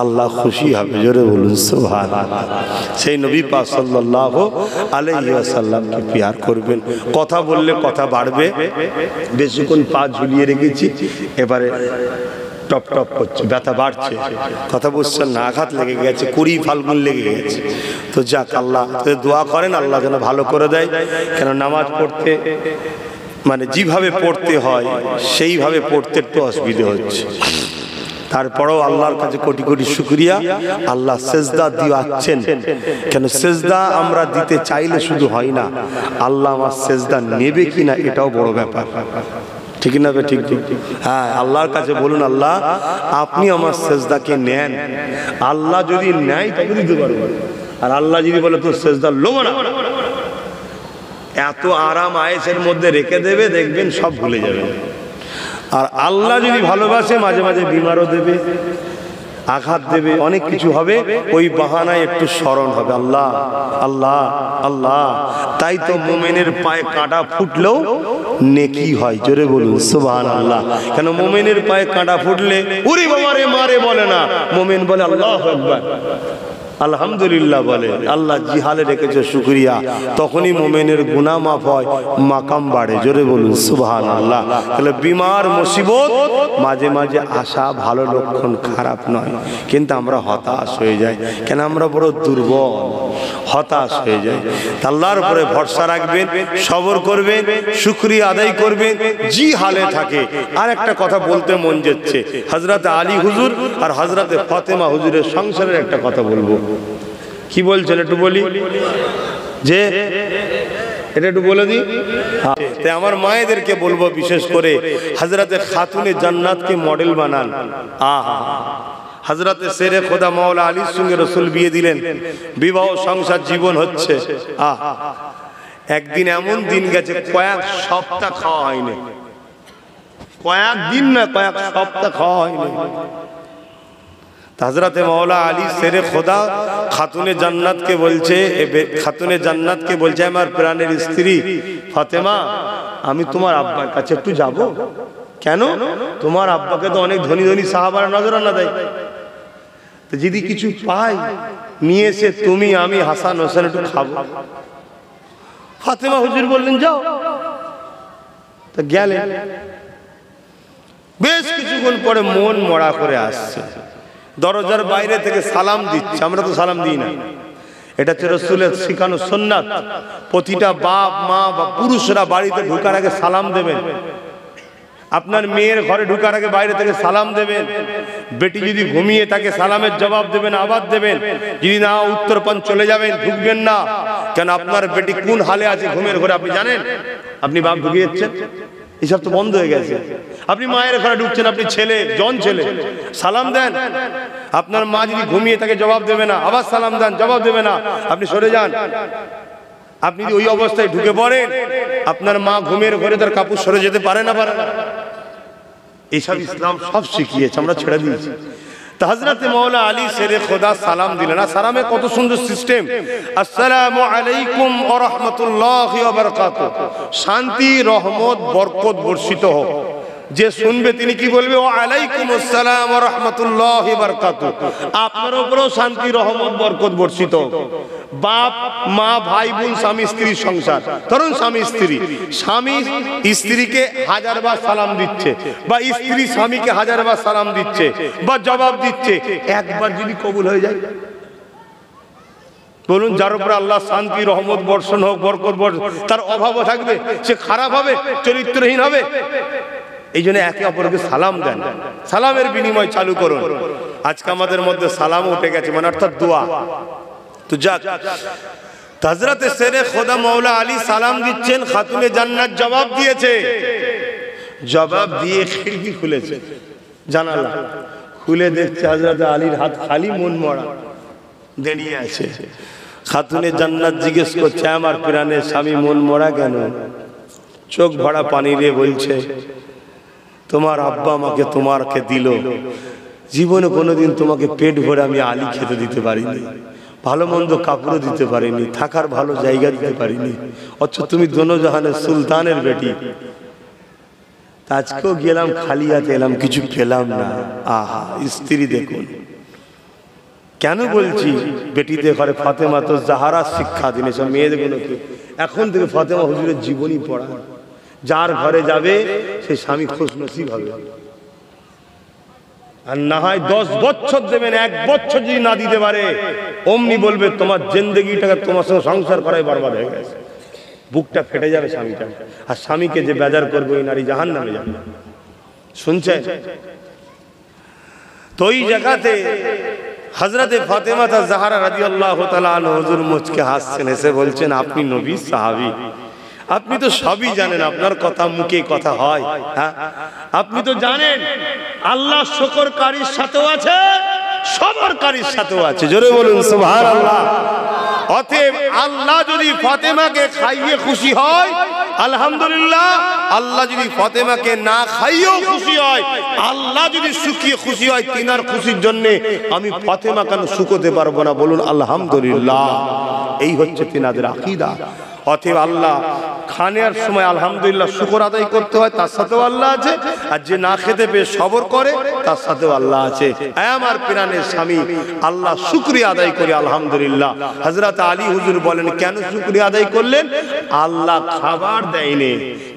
আল্লাহ খুশি হবে। জোরে বলুন সুবহানাল্লাহ। সেই নবী পাক সাল্লাল্লাহু আলাইহি ওয়াসাল্লামকে প্যার করবেন। কথা বললে কথা বাড়বে। বেশিক্ষণ পা ঝুলিয়ে রেখেছি, এবারে টপ টপ করছে, ব্যথা বাড়ছে, কথা বুঝছেন না, আঘাত লেগে গেছে, 20 ফাল্গুন লেগে গেছে। তো যাক, আল্লাহ দোয়া করেন আল্লাহ যেন ভালো করে দেয়। কেন নামাজ পড়তে মানে যেভাবে পড়তে হয় সেইভাবে পড়তে একটু অসুবিধা হচ্ছে। তারপরেও আল্লাহর কাছে কোটি কোটি শুকরিয়া, আল্লাহ সেজদা দিচ্ছেন। কেন সেজদা আমরা দিতে চাইলে শুধু হয় না, আল্লাহ আমার সেজদা নেবে কিনা এটাও বড় ব্যাপার, ঠিক না? ঠিক ঠিক, হ্যাঁ। আল্লাহর কাছে বলুন, আল্লাহ আপনি আমার সেজদাকে নেন। আল্লাহ যদি নেয় তবে দিতে পারবো, আর আল্লাহ যদি বলে তোর সেজদা লোবো না, এত আরাম আয়েসের মধ্যে রেখে দেবে, দেখবেন সব ভুলে যাবেন। আর আল্লাহ যদি ভালোবাসে মাঝে মাঝে বিমারও দেবে, আঘাত দেবে, অনেক কিছু হবে, ওই বাহানায় একটু স্মরণ হবে আল্লাহ আল্লাহ আল্লাহ। তাই তো মুমিনের পায়ে কাঁটা ফুটলেও নেকি হয়, জোরে বলুন সুবহানাল্লাহ। কেন মুমিনের পায়ে কাঁটা ফুটলে উরি বাবা রে মারে বলে না, মুমিন বলে আল্লাহু আকবার, আলহামদুলিল্লাহ বলে। আল্লাহ জিহালে রেখেছে শুকরিয়া, তখনই মুমিনের গুনাহ মাফ হয়, মাকাম বাড়ে, জোরে বলুন সুবহানাল্লাহ। তাহলে বিমার মুসিবত মাঝে মাঝে আসা ভালো লক্ষণ, খারাপ নয়, কিন্তু আমরা হতাশ হয়ে যাই। কেন আমরা বড় দুর্বল, হতাশ হয়ে যাই। আল্লাহর উপরে ভরসা রাখবেন, সবর করবেন, শুকরিয়া আদায় করবেন, জি হালে থাকে। আর একটা কথা বলতে মন যাচ্ছে, হযরত আলী হুজুর আর হযরত ফাতেমা হুজুরের সংসারের একটা কথা বলবো। কি বলছেন একটু বলি, যে এটা একটু বলে দিই। তাই আমার মায়েদেরকে বলবো, বিশেষ করে হযরতে খাতুনে জান্নাতকে মডেল বানান। আহা, হযরতে শেরে খোদা মাওলা আলীর সঙ্গে রাসূল বিয়ে দিলেন, বিবাহ সংসার জীবন হচ্ছে। আহা, একদিন এমন দিন গেছে কয়েক সপ্তাহ খাওয়া হয়নি, কয়েক দিন না, কয়েক সপ্তাহ খাওয়া হয়নি। হযরতে মাওলা আলী শেরে খোদা খাতুনে জান্নাতকে বলছে, খাতুনে জান্নাতকে বলছে, আমার প্রাণের স্ত্রী ফাতেমা, আমি তোমার আব্বার কাছে একটু যাব। কেন? তোমার আব্বাকে তো অনেক ধনী ধনী সাহাবারা নজরানা দেয়, তো যদি কিছু পাই নিয়ে এসে তুমি আমি হাসান হোসেন একটু খাবো। ফাতেমা হুজুর বললেন যাও। তো গেলেন, বেশ কিছুক্ষণ পরে মন মরা করে আসছে, দরজার বাইরে থেকে সালাম দিচ্ছে। আমরা তো সালাম দিই না, এটা হচ্ছে রাসূলের শিখানো সুন্নাত। প্রতিটা বাপ মা বা পুরুষরা বাড়িতে ঢোকার আগে সালাম দেবেন। আপনার মেয়ের ঘরে ঢোকার আগে বাইরে থেকে সালাম দেবেন। বেটি যদি ঘুমিয়ে থাকে সালামের জবাব দেবেন, আবাদ দেবেন। যদি না উত্তরপান চলে যাবেন, ঢুকবেন না। কেন আপনার বেটি কোন হালে আছে ঘুমের ঘরে আপনি জানেন? আপনি বাপ ঢুকিয়েছেন, এসব তো বন্ধ হয়ে গেছে। আপনি মায়ের ঘরে ঢুকছেন, আপনি ছেলে, জন ছেলে, সালাম দেন। আপনার মা যদি ঘুমিয়ে থাকে জবাব দেবে না, আবার সালাম দেন, জবাব দেবে না, আপনি সরে যান। আপনি যদি ওই অবস্থায় ঢুকে পড়েন, আপনার মা ঘুমের ঘরে তার কাপড় সরে যেতে পারে না, পারে না। এইসব ইসলাম সব শিখিয়েছে, আমরা ছেড়ে দিয়েছি। তো হযরত মাওলা আলী শেরে খোদা সালাম দিলেন, আর সালামে কত সুন্দর সিস্টেম, আসসালামু আলাইকুম ওয়া রাহমাতুল্লাহি ওয়া বারাকাতুহু, শান্তি রহমত বরকত বর্ষিত হোক। যে শুনবে তিনি কি বলবে? ওয়া আলাইকুমুস সালাম ওয়া রাহমাতুল্লাহি ওয়া বারাকাতুহু, আপনার উপরেও শান্তি রহমত বরকত বর্ষিত হোক। বাপ মা ভাই বোন স্বামী স্ত্রীর সংসার, ধরুন স্বামী স্ত্রী, স্বামী স্ত্রীকে 1000 বার সালাম দিচ্ছে, বা স্ত্রী স্বামীকে 1000 বার সালাম দিচ্ছে বা জবাব দিচ্ছে, একবার যদি কবুল হয়ে যায়, বলুন যার উপরে আল্লাহ শান্তি রহমত বর্ষণ হোক, বরকত বর্ষণ, তার অভাবও থাকবে, সে খারাপ হবে, চরিত্রহীন হবে। এই জন্য একে অপরকে সালাম দেন, সালামের বিনিময় চালু করুন। আজকে আমাদের মধ্যে সালাম উঠে গেছে, মানে অর্থাৎ দোয়া। তো যাক, হযরতে শেরে খোদা মাওলা আলী সালাম দিচ্ছেন, খাতুনে জান্নাত জবাব দিয়েছে। জবাব দিয়ে খিড়কি খুলেছে, জানালা খুলে দেখছে হযরতে আলীর হাত খালি, মন মরা দাঁড়িয়ে আছে। খাতুনে জান্নাত জিজ্ঞেস করছে, আমার প্রাণের স্বামী মন মরা কেন? চোখ ভরা পানি দিয়ে বলছে, তোমার আব্বা আমাকে তোমাকে দিল, জীবনে কোনোদিন তোমাকে পেট ভরে আমি আলী খেতে দিতে পারিনি, ভালো মন্দ কাপড় দিতে পারিনি, থাকার ভালো জায়গা দিতে পারিনি, অথচ তুমি দোনো জাহানের সুলতানের বেটি। আজকেও গেলাম খালি হাতে এলাম, কিছু পেলাম না। আহা, স্ত্রী দেখুন। কেন বলছি? বেটিদের ঘরে ফাতেমা তো জাহারা শিক্ষা দিন, এসব মেয়েদেরগুলোকে এখন থেকে ফাতেমা হুজুরের জীবনী পড়া। যার ঘরে যাবে সে স্বামী খুশনসিব হবে। আর না হয় 10 বছর দেবেন, 1 বছর যদি না দিতে পারে অমনি বলবে তোমার জিন্দেগিটাকে তোমার সঙ্গে সংসার করাই বরবাদ হয়ে গেছে। বুকটা ফেটে যাবে স্বামীটা, আর স্বামীকে যে বেজার করবে ওই নারী জাহান্নামে যাবে। শুনছেন? তো ওই জায়গাতে হযরতে ফাতেমা জাহরা রাদিয়াল্লাহু তাআলা আনহা হুজুর মুচকে হাসছেন, এসে বলছেন আপনি নবী সাহাবী, আপনি তো সবই জানেন, আপনার কথা মুখে কথা হয়। হ্যাঁ, আপনি তো জানেন আল্লাহ শুকরকারীর সাথেও আছে, সবরকারীর সাথেও আছে। জোরে বলুন সুবহানাল্লাহ। অতএব আল্লাহ যদি ফাতেমাকে খাইয়ে খুশি হয় আলহামদুলিল্লাহ, আল্লাহ যদি ফাতেমাকে না খাইয়েও খুশি হয়, আল্লাহ যদি সুখিয়ে খুশি হয়, তিনার খুশির জন্য আমি ফাতেমা কেন শুকোতে পারবো না? বলুন আলহামদুলিল্লাহ। এই হচ্ছে তিনাদের আকীদা। অতএব আল্লাহ খানের সময় আলহামদুলিল্লাহ শুকর আদায় করতে হয়, তার সাথেও আল্লাহ আছে, আর যে না খেতে পেয়ে সবর করে তার সাথেও আল্লাহ আছে। আমার প্রাণের স্বামী, আল্লাহ শুকরিয়া আদায় করে আলহামদুলিল্লাহ। হযরত আলী হুজুর বলেন কেন শুকরিয়া আদায় করলেন? আল্লাহ খাবার দেয়নি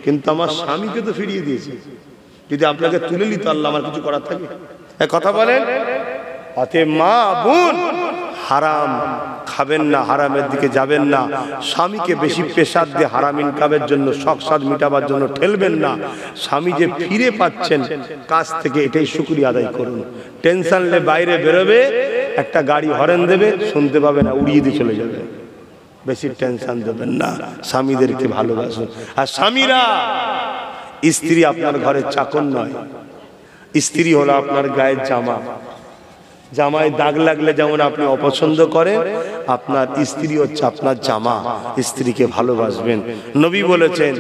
কিন্তু আমার স্বামীকে তো ফিরিয়ে দিয়েছে। যদি আপনাকে তুলে নিত আল্লাহ, আমার কিছু করার থাকে? কথা বলেন। অতএব মা বোন, হারাম খাবেন না, হারামের দিকে যাবেন না, স্বামীকে বেশি প্রেসার দিয়ে হারাম ইনকামের জন্য শখ সাদ মিটাবার জন্য ঠেলবেন না। স্বামী যে ফিরে পাচ্ছেন কাজ থেকে, এটাই শুকরিয়া আদায় করুন। টেনশন নিয়ে বাইরে বেরোবে, একটা গাড়ি হরেন দেবে, শুনতে পাবে না, উড়িয়ে দিয়ে চলে যাবে। বেশি টেনশন দেবেন না, স্বামীদেরকে ভালোবাসুন। আর স্বামীরা, স্ত্রী আপনার ঘরের চাকর নয়, স্ত্রী হলো আপনার গায়ের জামা। জামায় দাগ লাগলে যেমন আপনি অপছন্দ করেন, আপনার স্ত্রী হচ্ছে আপনার জামা। স্ত্রীকে ভালোবাসবেন। নবী বলেছেন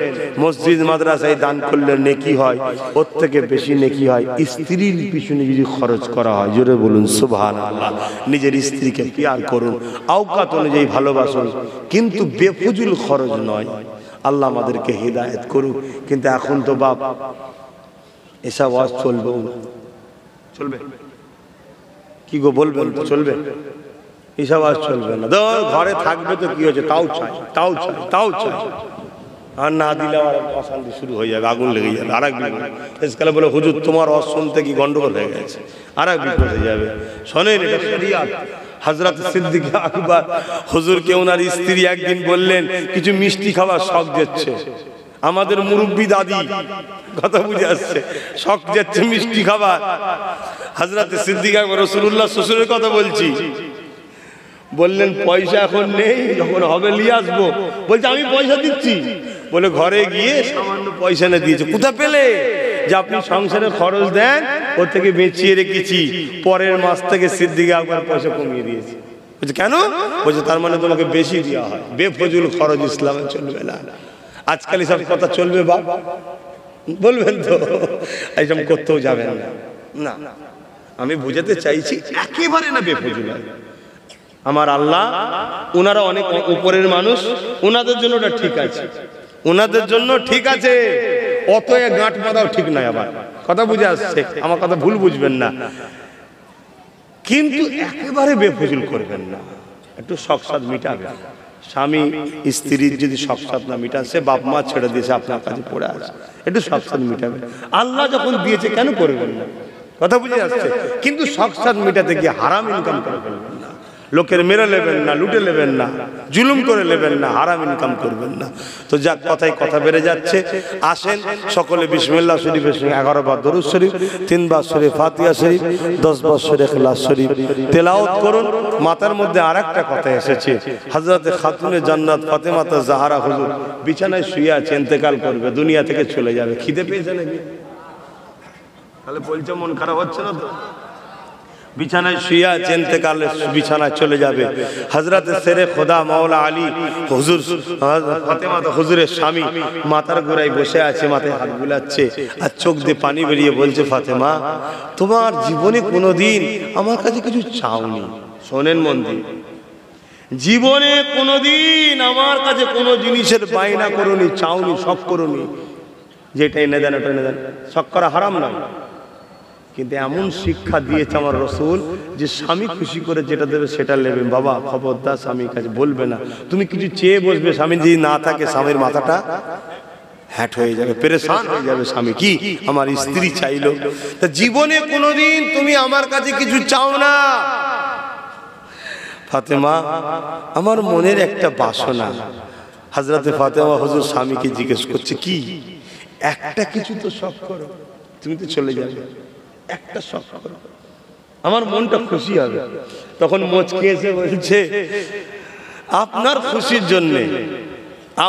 মসজিদ মাদ্রাসায় দান করলে নেকি হয়, ওর থেকে বেশি নেকি হয় স্ত্রীর পিছনে যদি খরচ করা হয়। জোরে বলুন সুবহানাল্লাহ। নিজের স্ত্রীকে প্যার করুন, আওকাত অনুযায়ী ভালোবাসুন, কিন্তু বেফুজুল খরচ নয়। আল্লাহ আমাদেরকে হিদায়াত করুক। কিন্তু এখন তো বাপ এসব ওয়াজ চলবে, চলবে কি গো বলবেন? তো চলবে, এসব আজ চলবে না। ঘরে থাকবে তো কি হয়েছে, তাও চাই, তাও চাই, তাও চাই, আর না দিলে আর অশান্তি শুরু হয়ে যাবে, আগুন লেগে যাবে। আর এক বিপদ এসকালে বলে হুজুর তোমার ওয়াজ শুনতে কি গন্ডগোল হয়ে গেছে, আর এক বিপদ হয়ে যাবে। শোনেন, এটা শরিয়াত। হযরত সিদ্দিক আকবর হুজুরকে ওনার স্ত্রী একদিন বললেন কিছু মিষ্টি খাবার শখ যাচ্ছে। আমাদের মুরব্বী দাদি, কথা বুঝে আসছে, শখ যাচ্ছে মিষ্টি খাবার। হযরত সিদ্দিক আকবর রাসূলুল্লাহ শ্বশুরের কথা বলছি, বললেন পয়সা এখন নেই, যখন হবে নিয়ে আসবো। বলছে আমি পয়সা দিচ্ছি। বলে ঘরে গিয়ে সামান্য পয়সা না দিয়েছে। কোথা পেলে? যে আপনি সংসারে খরচ দেন, ওর থেকে বেঁচিয়ে রেখেছি, পরের মাস থেকে সিদ্দিক আকবর পয়সা কমিয়ে দিয়েছে। বলছে কেন? বলছে তার মানে তোমাকে বেশি দেওয়া হয়। বেফজুল খরচ ইসলামে চলবে না। আজকাল সব কথা চলবে বাপ, বলবেন তো? এইসব করতেও যাবেন না। না, আমি বুঝাতে চাইছি একেবারে না বেফজুল। আমার আল্লাহ, ওনারা অনেক উপরের মানুষ, ওনাদের জন্য ওটা ঠিক আছে, ওনাদের জন্য ঠিক আছে। অত গাঁট বাঁধাও ঠিক নয়। আবার কথা বুঝে আসছে, আমার কথা ভুল বুঝবেন না। কিন্তু একেবারে বেফজুল করবেন না, একটু শখ সাদ মিটাবেন। স্বামী স্ত্রীর যদি শখ সাদ না মিটান, সে বাপ মা ছেড়ে দিয়েছে, আপনার কাছে পড়ে আছে, একটু শখ সাদ মিটাবেন। আল্লাহ যখন দিয়েছে কেন করবেন না? কথা বুঝে আসছে। কিন্তু শখ সাদ মিটাতে গিয়ে হারাম ইনকাম করে ফেলবেন না, লোকের মেরে নেবেন না, লুটে নেবেন না, জুলুম করে নেবেন না, হারাম ইনকাম করবেন না। তো যাক, কথায় কথা বেড়ে যাচ্ছে। আসেন সকলে বিসমিল্লাহ শরীফের সঙ্গে 11 বার দরুদ শরীফ, 3 বার সূরা ফাতিহা শরীফ, 10 বার সূরা ইখলাস শরীফ তেলাওয়াত করুন। মাথার মধ্যে আরেকটা কথা এসেছে, হযরতে খাতুনে জান্নাত ফাতেমা জাহরা হুজুর বিছানায় শুয়ে আছে, ইন্তেকাল করবে, দুনিয়া থেকে চলে যাবে। খিদে পেয়েছে নাকি? তাহলে বলছে মন খারাপ হচ্ছে না তো? বিছানায় শুয়ে আছে, ইন্তেকালে বিছানায় চলে যাবে। হযরত শেরে খোদা মাওলা আলী হুজুর, ফাতেমা হুজুরের স্বামী মাথার গোড়ায় বসে আছে, মাথায় হাত বুলাচ্ছে, আর চোখ দিয়ে পানি বেরিয়ে বলছে, ফাতেমা তোমার জীবনে কোনোদিন আমার কাছে কিছু চাওনি। শোনেন মন দিয়ে, জীবনে কোনোদিন আমার কাছে কোনো জিনিসের বায়না করোনি, চাওনি, শখ করোনি, যেটা এনে দেন ওটা এনে দেন। শখ করা হারাম নয়, কিন্তু এমন শিক্ষা দিয়েছে আমার রসুল যে স্বামী খুশি করে যেটা দেবে সেটা নেবেন। বাবা খবরদার স্বামীর কাছে বলবে না, তুমি কিছু চেয়ে বসবে, স্বামী যদি না থাকে স্বামীর মাথাটা হ্যাট হয়ে যাবে, পেরেশান হয়ে যাবে স্বামী, কি আমার স্ত্রী চাইলো। তা জীবনে কোনোদিন তুমি আমার কাছে কিছু চাও না। ফাতেমা, আমার মনের একটা বাসনা। হযরতে ফাতেমা হুজুর স্বামীকে জিজ্ঞেস করছে, কি একটা কিছু তো শখ করো, তুমি তো চলে যাবে, একটা শখ করো, আমার মনটা খুশি হবে। তখন মুচকি এসে বলছে, আপনার খুশির জন্য,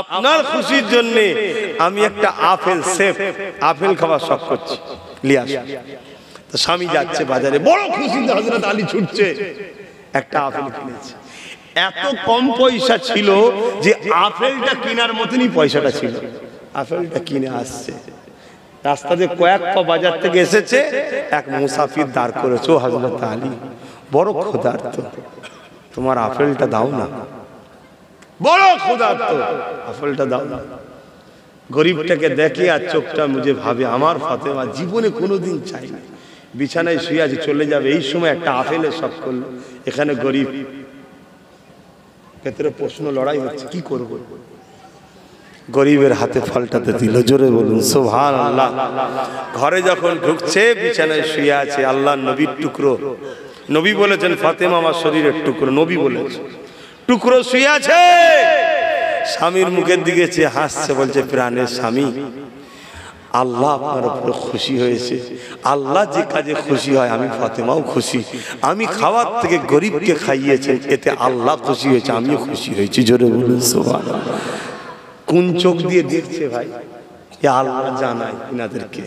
আপনার খুশির জন্য আমি একটা আপেল, সেফ আপেল খাবার শখ করছি, লিয়ে আসো। তো স্বামী যাচ্ছে বাজারে, বড় খুশিতে হযরত আলী ছুটছে, একটা আপেল কিনেছে। এত কম পয়সা ছিল যে আপেলটা কেনার মতনই পয়সাটা ছিল। আপেলটা কিনে আসছে, রাস্তাতে কয়েক পা বাজার থেকে এসেছে, এক মুসাফির দাঁড় করেছে, ও হযরত আলী বড় ক্ষুধার্ত, তোমার আপেলটা দাও না, বড় ক্ষুধার্ত, আপেলটা দাও না। গরিবটাকে দেখে আর চোখটা মুজে ভাবে, আমার ফাতেমা জীবনে কোনোদিন চাই না, বিছানায় শুয়ে আছে, চলে যাবে, এই সময় একটা আপেলের শখ করলো। এখানে গরিব, ভেতরে প্রশ্ন, লড়াই হচ্ছে, কি করব। গরিবের হাতে ফলটাতে দিল, জোরে বলুন সুবহানাল্লাহ। ঘরে যখন ঢুকছে, বিছানায় শুয়ে আছে, আল্লাহর নবীর টুকরো। নবী বলেছেন ফাতেমা আমার শরীরের টুকরো, নবী বলেছে টুকরো শুয়ে আছে। স্বামীর মুখের দিকে চেয়ে হাসছে, বলছে, প্রাণের স্বামী, আল্লাহ আপনার উপরে খুশি হয়েছে। আল্লাহ যে কাজে খুশি হয়, আমি ফাতেমাও খুশি। আমি খাওয়ার থেকে গরিবকে খাইয়েছেন, এতে আল্লাহ খুশি হয়েছে, আমিও খুশি হয়েছি, জোরে বলুন সুবহানাল্লাহ। কোন চোখ দিয়ে দেখছে ভাই, এ আল্লাহ জানায় ইনাদেরকে।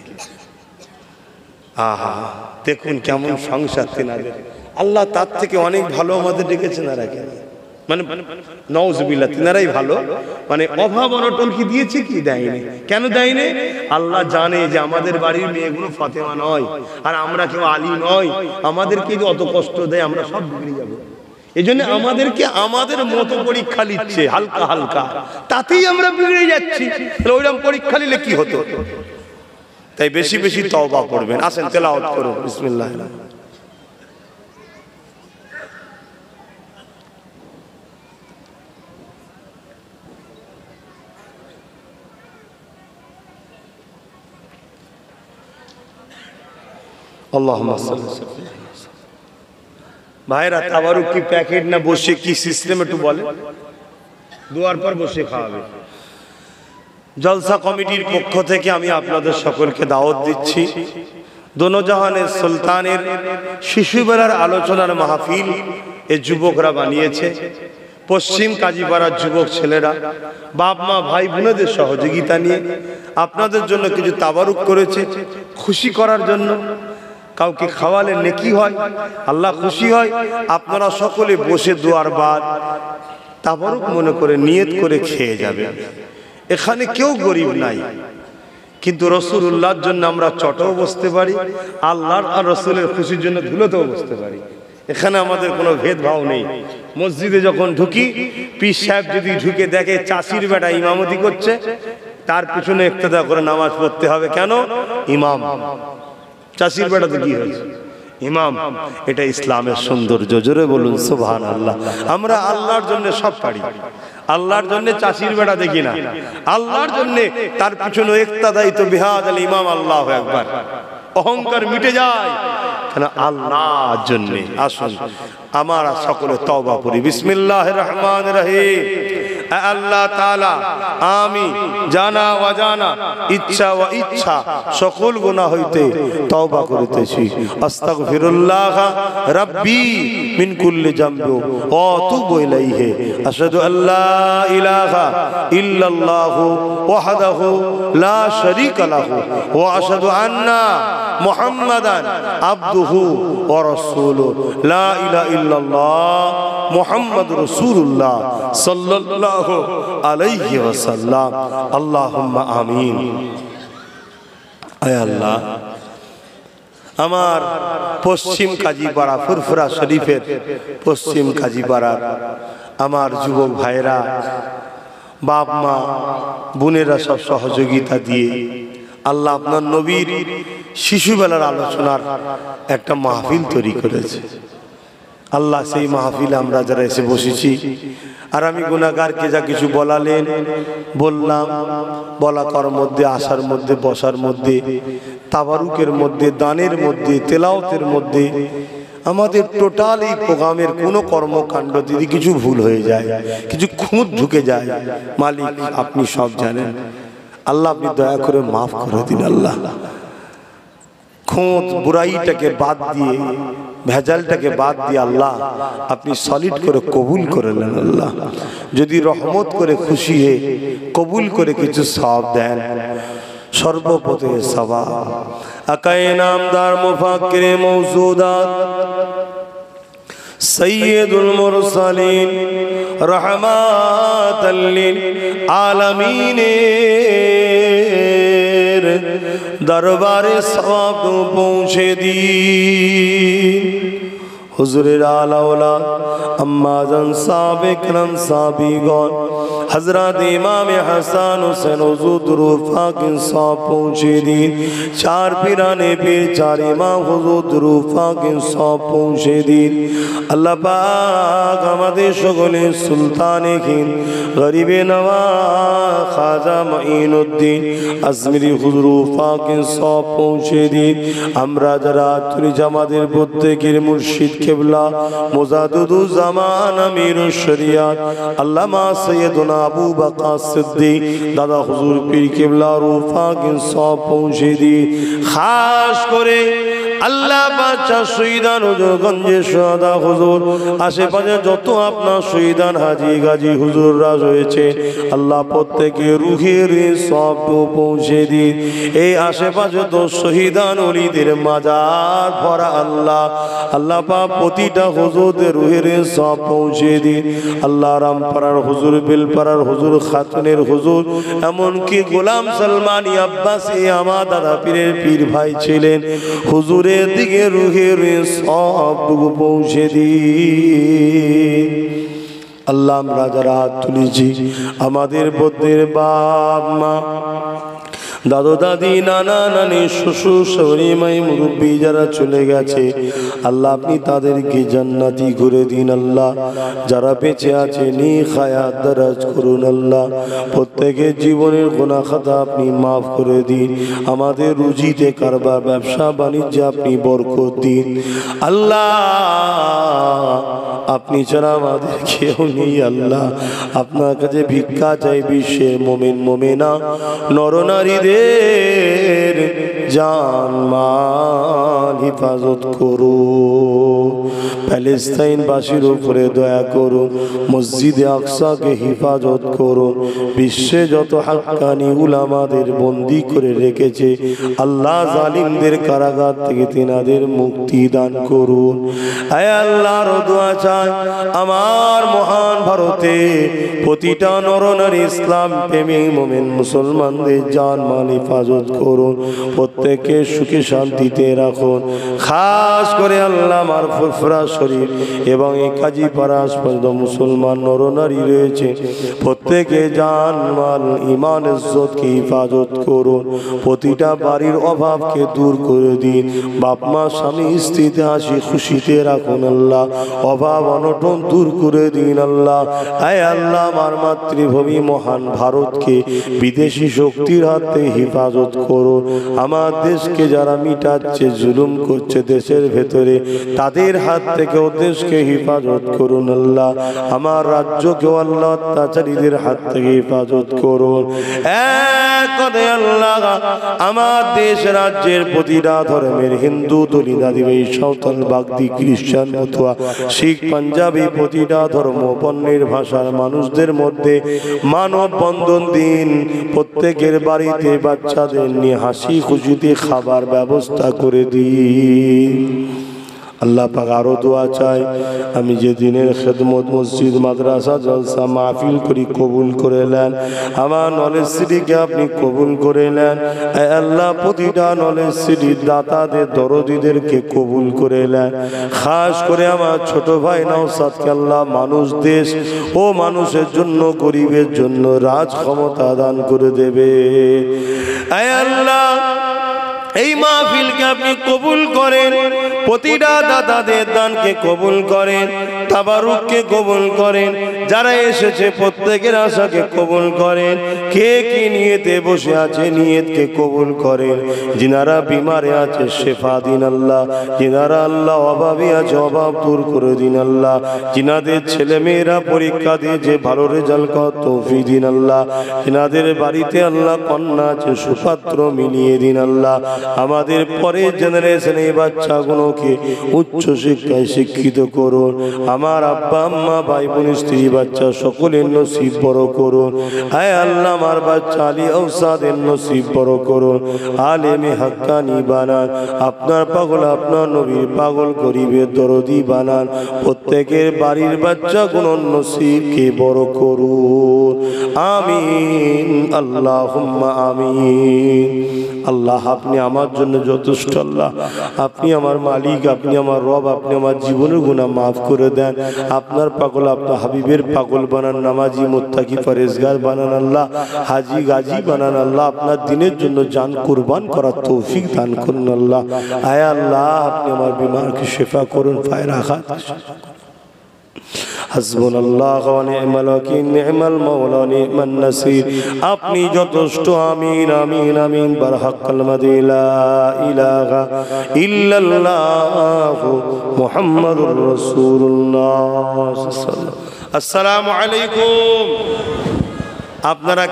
আহা, দেখুন কেমন সংসার তেনাদের। আল্লাহ তার থেকে অনেক ভালো আমাদের ডেকেছেন। আর মানে নাউজুবিল্লাহ, তিনারাই ভালো। মানে অভাব অনটন কি দিয়েছে, কি দেয়নি। কেন দেয়নি? আল্লাহ জানে যে আমাদের বাড়ির মেয়েগুলো ফাতেমা নয়, আর আমরা কেউ আলী নয়। আমাদেরকে যদি অত কষ্ট দেয়, আমরা সব বিগড়ে যাবো। এই জন্য আমাদেরকে আমাদের মতো পরীক্ষা নিচ্ছে, হালকা হালকা, তাতেই আমরা বিগড়ে যাচ্ছি। ওইরকম পরীক্ষা নিলে কি হতো? তাই বেশি বেশি তওবা করবেন। আসেন তেলাওয়াত করুন, বিসমিল্লাহ। আল্লাহুম্মা সাল্লি আলা ভাইরা, তাবারুক কি প্যাকেট না বসে কি সিস্টেম একটু বলে? দুয়ার পর বসে খাওয়াবে। জলসা কমিটির পক্ষ থেকে আমি আপনাদের সকলকে দাওয়াত দিচ্ছি। দোনোজাহানের সুলতানের শিশুবেলার আলোচনার মাহফিল এ যুবকরা বানিয়েছে। পশ্চিম কাজীপাড়ার যুবক ছেলেরা বাপ মা ভাই বোনেদের সহযোগিতা নিয়ে আপনাদের জন্য কিছু তাবারুক করেছে, খুশি করার জন্য। কাউকে খাওয়ালে নেকি হয়, আল্লাহ খুশি হয়। আপনারা সকলে বসে দুয়ার বাদ তাবারুক মনে করে নিয়ত করে খেয়ে যাবেন। এখানে কেউ গরিব নাই, কিন্তু রাসূলুল্লাহর জন্য আমরা চটেও বসতে পারি, আল্লাহর আর রাসূলের খুশির জন্য ধুলোতেও বসতে পারি। এখানে আমাদের কোনো ভেদভাব নেই। মসজিদে যখন ঢুকি, পীর সাহেব যদি ঢুকে দেখে চাষির বেটা ইমামতি করছে, তার পিছনে ইক্তেদা করে নামাজ পড়তে হবে। কেন? ইমাম। চাষির বেটাতে কি হয়েছে? ইমাম। এটা ইসলামের সৌন্দর্য, জোরে বলুন সুবহানাল্লাহ। আমরা আল্লাহর জন্য সব পারি, আল্লাহর জন্য চাষির বেটা দেখি না, আল্লাহর জন্য তার পিছনে ইক্তেদাই তো বিহাদাল ইমাম। আল্লাহু আকবার। অহংকার মিটে যায়, কেন? আল্লাহর জন্য। আসুন আমরা সকলে তওবা করি। বিসমিল্লাহির রহমানির রহিম। আল্লাহ তাআলা, আমি জানা অজানা, ইচ্ছা ও ইচ্ছা সকল গুনাহ হইতে তওবা করিতেছি। আস্তাগফিরুল্লাহ রাব্বি মিন কুল্লি যামবি ওয়া আতুবু ইলাইহি। আশহাদু আল্লা ইলাহা ইল্লাল্লাহু ওয়াহদাহু লা শারীকা লাহু ওয়া আশহাদু আন্না মুহাম্মাদান আবদুহু ওয়া রাসূলুহু। লা ইলাহা ইল্লাল্লাহ মুহাম্মাদুর রাসূলুল্লাহ সাল্লাল্লাহু আলাইহি ওয়াসাল্লাম। আল্লাহুম্মা আমিন। আয় আল্লাহ, আমার পশ্চিম কাজীপাড়া ফুরফুরা শরীফের পশ্চিম কাজীপাড়ার আমার যুবক ভাইরা, বাপ মা বোনেরা সব সহযোগিতা দিয়ে আল্লাহ আপনার নবীর শিশুবেলার আলোচনার একটা মাহফিল তৈরি করেছে। আল্লাহ সেই মাহফিলে আমরা যারা এসে বসেছি, আর আমি গুনাহগারকে যা কিছু বলালেন বললাম, বলা করার মধ্যে, আসার মধ্যে, বসার মধ্যে, তাবারুকের মধ্যে, দানের মধ্যে, তেলাওয়াতের মধ্যে, আমাদের টোটাল এই প্রোগ্রামের কোনো কর্মকাণ্ড যদি কিছু ভুল হয়ে যায়, কিছু খুঁত ঢুকে যায়, মালিক আপনি সব জানেন। আল্লাহ আপনি দয়া করে মাফ করে দিন। আল্লাহ খুঁত বুরাইটাকে বাদ দিয়ে, ভেজালটাকে বাদ দিয়ে আল্লাহ আপনি সলিড করে কবুল করে নেন। আল্লাহ যদি রহমত করে খুশি হয়ে কবুল করে কিছু সওয়াব দেন, সর্বপথে সওয়াব। আকায়ে নামদার মুফাক্কিরে মওজুদাত সৈয়দুল মুরসালিন রহমাতাল লিল আলামিনের দরবারে সওয়াব পৌঁছে দিন। হুজুরের আলা ওলাদ আম্মাজান সাহাবে کرام সাহাবীগণ হযরত ইমাম হাসান হোসেন হুজুর দুরূদ পাক সওয়াব পৌঁছে দিন। চার পীরানে পীর, চার ইমাম হুজুর দুরূদ পাক সওয়াব পৌঁছে দিন। আল্লাহ পাক আমাদের সকলের সুলতানে হিন্দ গরিবে নওয়াজ খাজা মাঈনুদ্দিন আজমিরি হুজুর পাক সওয়াব পৌঁছে দিন। আমরা যারা তুরি জামাতের প্রত্যেকের মুর্শিদ কিবলা মুজাদ্দিদুজ জামান আমিরুশ শরিয়াত আল্লামা সৈয়দনা আবু বকর সিদ্দিক দাদা হুজুর পীর কিবলা রূফাক সওয়াব পৌঁছে দিন। খাস করে আল্লাহ বাদশা শহীদান হুজুরগঞ্জের শাহাদা হুজুর, আশেপাশে যত আপনার শহীদান হাজি গাজী হুজুররা রয়েছে, আল্লাহ প্রত্যেকে রুহের সওয়াব পৌঁছে দিন। এই আশেপাশে তো শহীদান ওলিদের মাজার ভরা আল্লাহ, আল্লাহ পাক প্রতিটা হুজুরদের রুহের সওয়াব পৌঁছে দিন। আল্লাহ রামপাড়ার হুজুর, বেলপাড়ার হুজুর, খাতুনের হুজুর, এমনকি গোলাম সালমানি আব্বাসী আমার দাদা পীরের পীর ভাই ছিলেন, হুজুরের দিকে রুহের সওয়াবটুকু পৌঁছে দিন। আল্লাহ আমরা যারা হাত তুলেছি, আমাদের বদ্রের বাপ মা, দাদু দাদি, নানা নানি, শ্বশুর শাশুড়ি মাই, মুরব্বী যারা চলে গেছে, আল্লাহ আপনি তাদেরকে জান্নাতি করে দিন। আল্লাহ যারা বেঁচে আছে নেক হায়াত দারাজ করুন। আল্লাহ প্রত্যেকের জীবনের গুনাহ খাতা আপনি মাফ করে দিন। আমাদের রুজিতে, কারবার, ব্যবসা বাণিজ্যে আপনি বরকত দিন। আল্লাহ আপনি ছাড়া আমাদের কেউ নেই। আল্লাহ আপনার কাছে ভিক্ষা চাই, বিশ্বের মুমিন মুমিনা নরনারীদের জান মাল হিফাজত করুন। প্যালেস্তাইনবাসীর উপরে দয়া করুন। মসজিদে আকসাকে হিফাজত করুন। বিশ্বে যত হাক্কানি উলামাদের বন্দী করে রেখেছে, আল্লাহ জালিমদের কারাগার থেকে তিনাদের মুক্তি দান করুন। আয় আল্লাহর দোয়া চাই আমার মহান ভারতে প্রতিটা নরনারী ইসলাম প্রেমী মুমিন মুসলমানদের জান মাল হিফাজত করুন। প্রত্যেককে সুখে শান্তিতে রাখুন। খাস করে আল্লাহ আমার ফুরফুরা শরীফ এবং এই কাজীপাড়া পর্যন্ত মুসলমান নরনারী রয়েছে, প্রত্যেকে জান মাল ইমান ইজ্জতকে হিফাজত করুন। প্রতিটা বাড়ির অভাবকে দূর করে দিন। বাপ মা স্বামী স্ত্রীতে হাসি খুশিতে রাখুন। আল্লাহ অভাব অনটন দূর করে দিন। আল্লাহ আয় আল্লাহ আমার মাতৃভূমি মহান ভারতকে বিদেশি শক্তির হাত থেকে হিফাজত করুন। আমার দেশকে যারা মিটাচ্ছে, জুলুম করছে দেশের ভেতরে, তাদের হাত থেকে ও দেশকে হিফাজত করুন। আল্লাহ আমার রাজ্যকেও আল্লাহ অত্যাচারীদের হাত থেকে হিফাজত করুন। এক কথায় আল্লাহ আমার দেশ রাজ্যের প্রতিটা ধর্মের, হিন্দু, দলিত, আদিবাসী, সাঁওতাল, বাগদি, খ্রিস্টান, মতুয়া, শিখ, পাঞ্জাবি, প্রতিটা ধর্ম পণ্যের ভাষার মানুষদের মধ্যে মানব বন্ধন দিন। প্রত্যেকের বাড়িতে বাচ্চাদের নিয়ে হাসি খুশিতে খাবার ব্যবস্থা করে দিন। আল্লাহ পাক আরো দোয়া চাই, আমি যে দিনের খেদমত মসজিদ, মাদ্রাসা, জলসা, মাহফিল করি কবুল করে নেন। আমার নলেজ সিটিকে আপনি কবুল করে নেন। আল্লাহ প্রতিটা নলেজ সিটির দাতাদের, দরদীদেরকে কবুল করে নেন। খাস করে আমার ছোট ভাই নওশাদকে আল্লাহ মানুষ, দেশ ও মানুষের জন্য, গরিবের জন্য রাজ ক্ষমতা দান করে দেবে। আল্লাহ এই মাহফিলকে আপনি কবুল করেন, প্রতিটা দাদাদের দানকে কবুল করেন, তাবারুককে কবুল করেন, যারা এসেছে প্রত্যেকের আশাকে কবুল করেন। কে কি নিয়তে বসে আছে নিয়তকে কবুল করেন। যিনারা বিমারে আছে শেফা দিন আল্লাহ, যিনারা আল্লাহ অভাবী আছে অভাব দূর করে দিন আল্লাহ, যিনাদের ছেলে মেয়েরা পরীক্ষা দিয়ে যে ভালো রেজাল্ট কর তৌফিক দিন আল্লাহ, যিনাদের বাড়িতে আল্লাহ কন্যা আছে সুপাত্র মিলিয়ে দিন আল্লাহ। আমাদের পরের জেনারেশন এই বাচ্চাগুলোকে উচ্চ শিক্ষায় শিক্ষিত করুন। আমার আব্বা আম্মা ভাই বোন স্ত্রী বাচ্চা সকলের নসিব বড় করুন। আয় আল্লাহ আমার বাচ্চা আলী ঔসাদের নসিব বড় করুন, আলেমে হাক্কানি বানান, আপনার পাগল আপনার নবীর পাগল গরিবের দরদি বানান। প্রত্যেকের বাড়ির বাচ্চাগুলোর নসিবকে বড় করুন। আমিন আল্লাহুম্মা আমিন। আল্লাহ আপনি আমার জন্য যথেষ্ট। আল্লাহ আপনি আমার মালিক, আপনি আমার রব, আপনি আমার জীবনের গুনাহ মাফ করে দেন। আপনার পাগল আপনার হাবিবের পাগল বানান, নামাজি মুত্তাকি পরেজগার বানান আল্লাহ, হাজি গাজী বানান আল্লাহ। আপনার দিনের জন্য জান কুরবান করার তৌফিক দান করুন আল্লাহ। আয় আল্লাহ আপনি আমার বিমারকে শেফা করুন, পায়ের আঘাত হাসবুনাল্লাহ ওয়া নি'মাল ওয়াকিল, নি'মাল মাওলা নি'মান নাসির। আপনি যথেষ্ট। আমিন আমিন আমিন। বারহাক্কাল মাদি লা ইলাহা ইল্লাল্লাহ মুহাম্মাদুর রাসূলুল্লাহ। আসসালামু আলাইকুম। আপনারা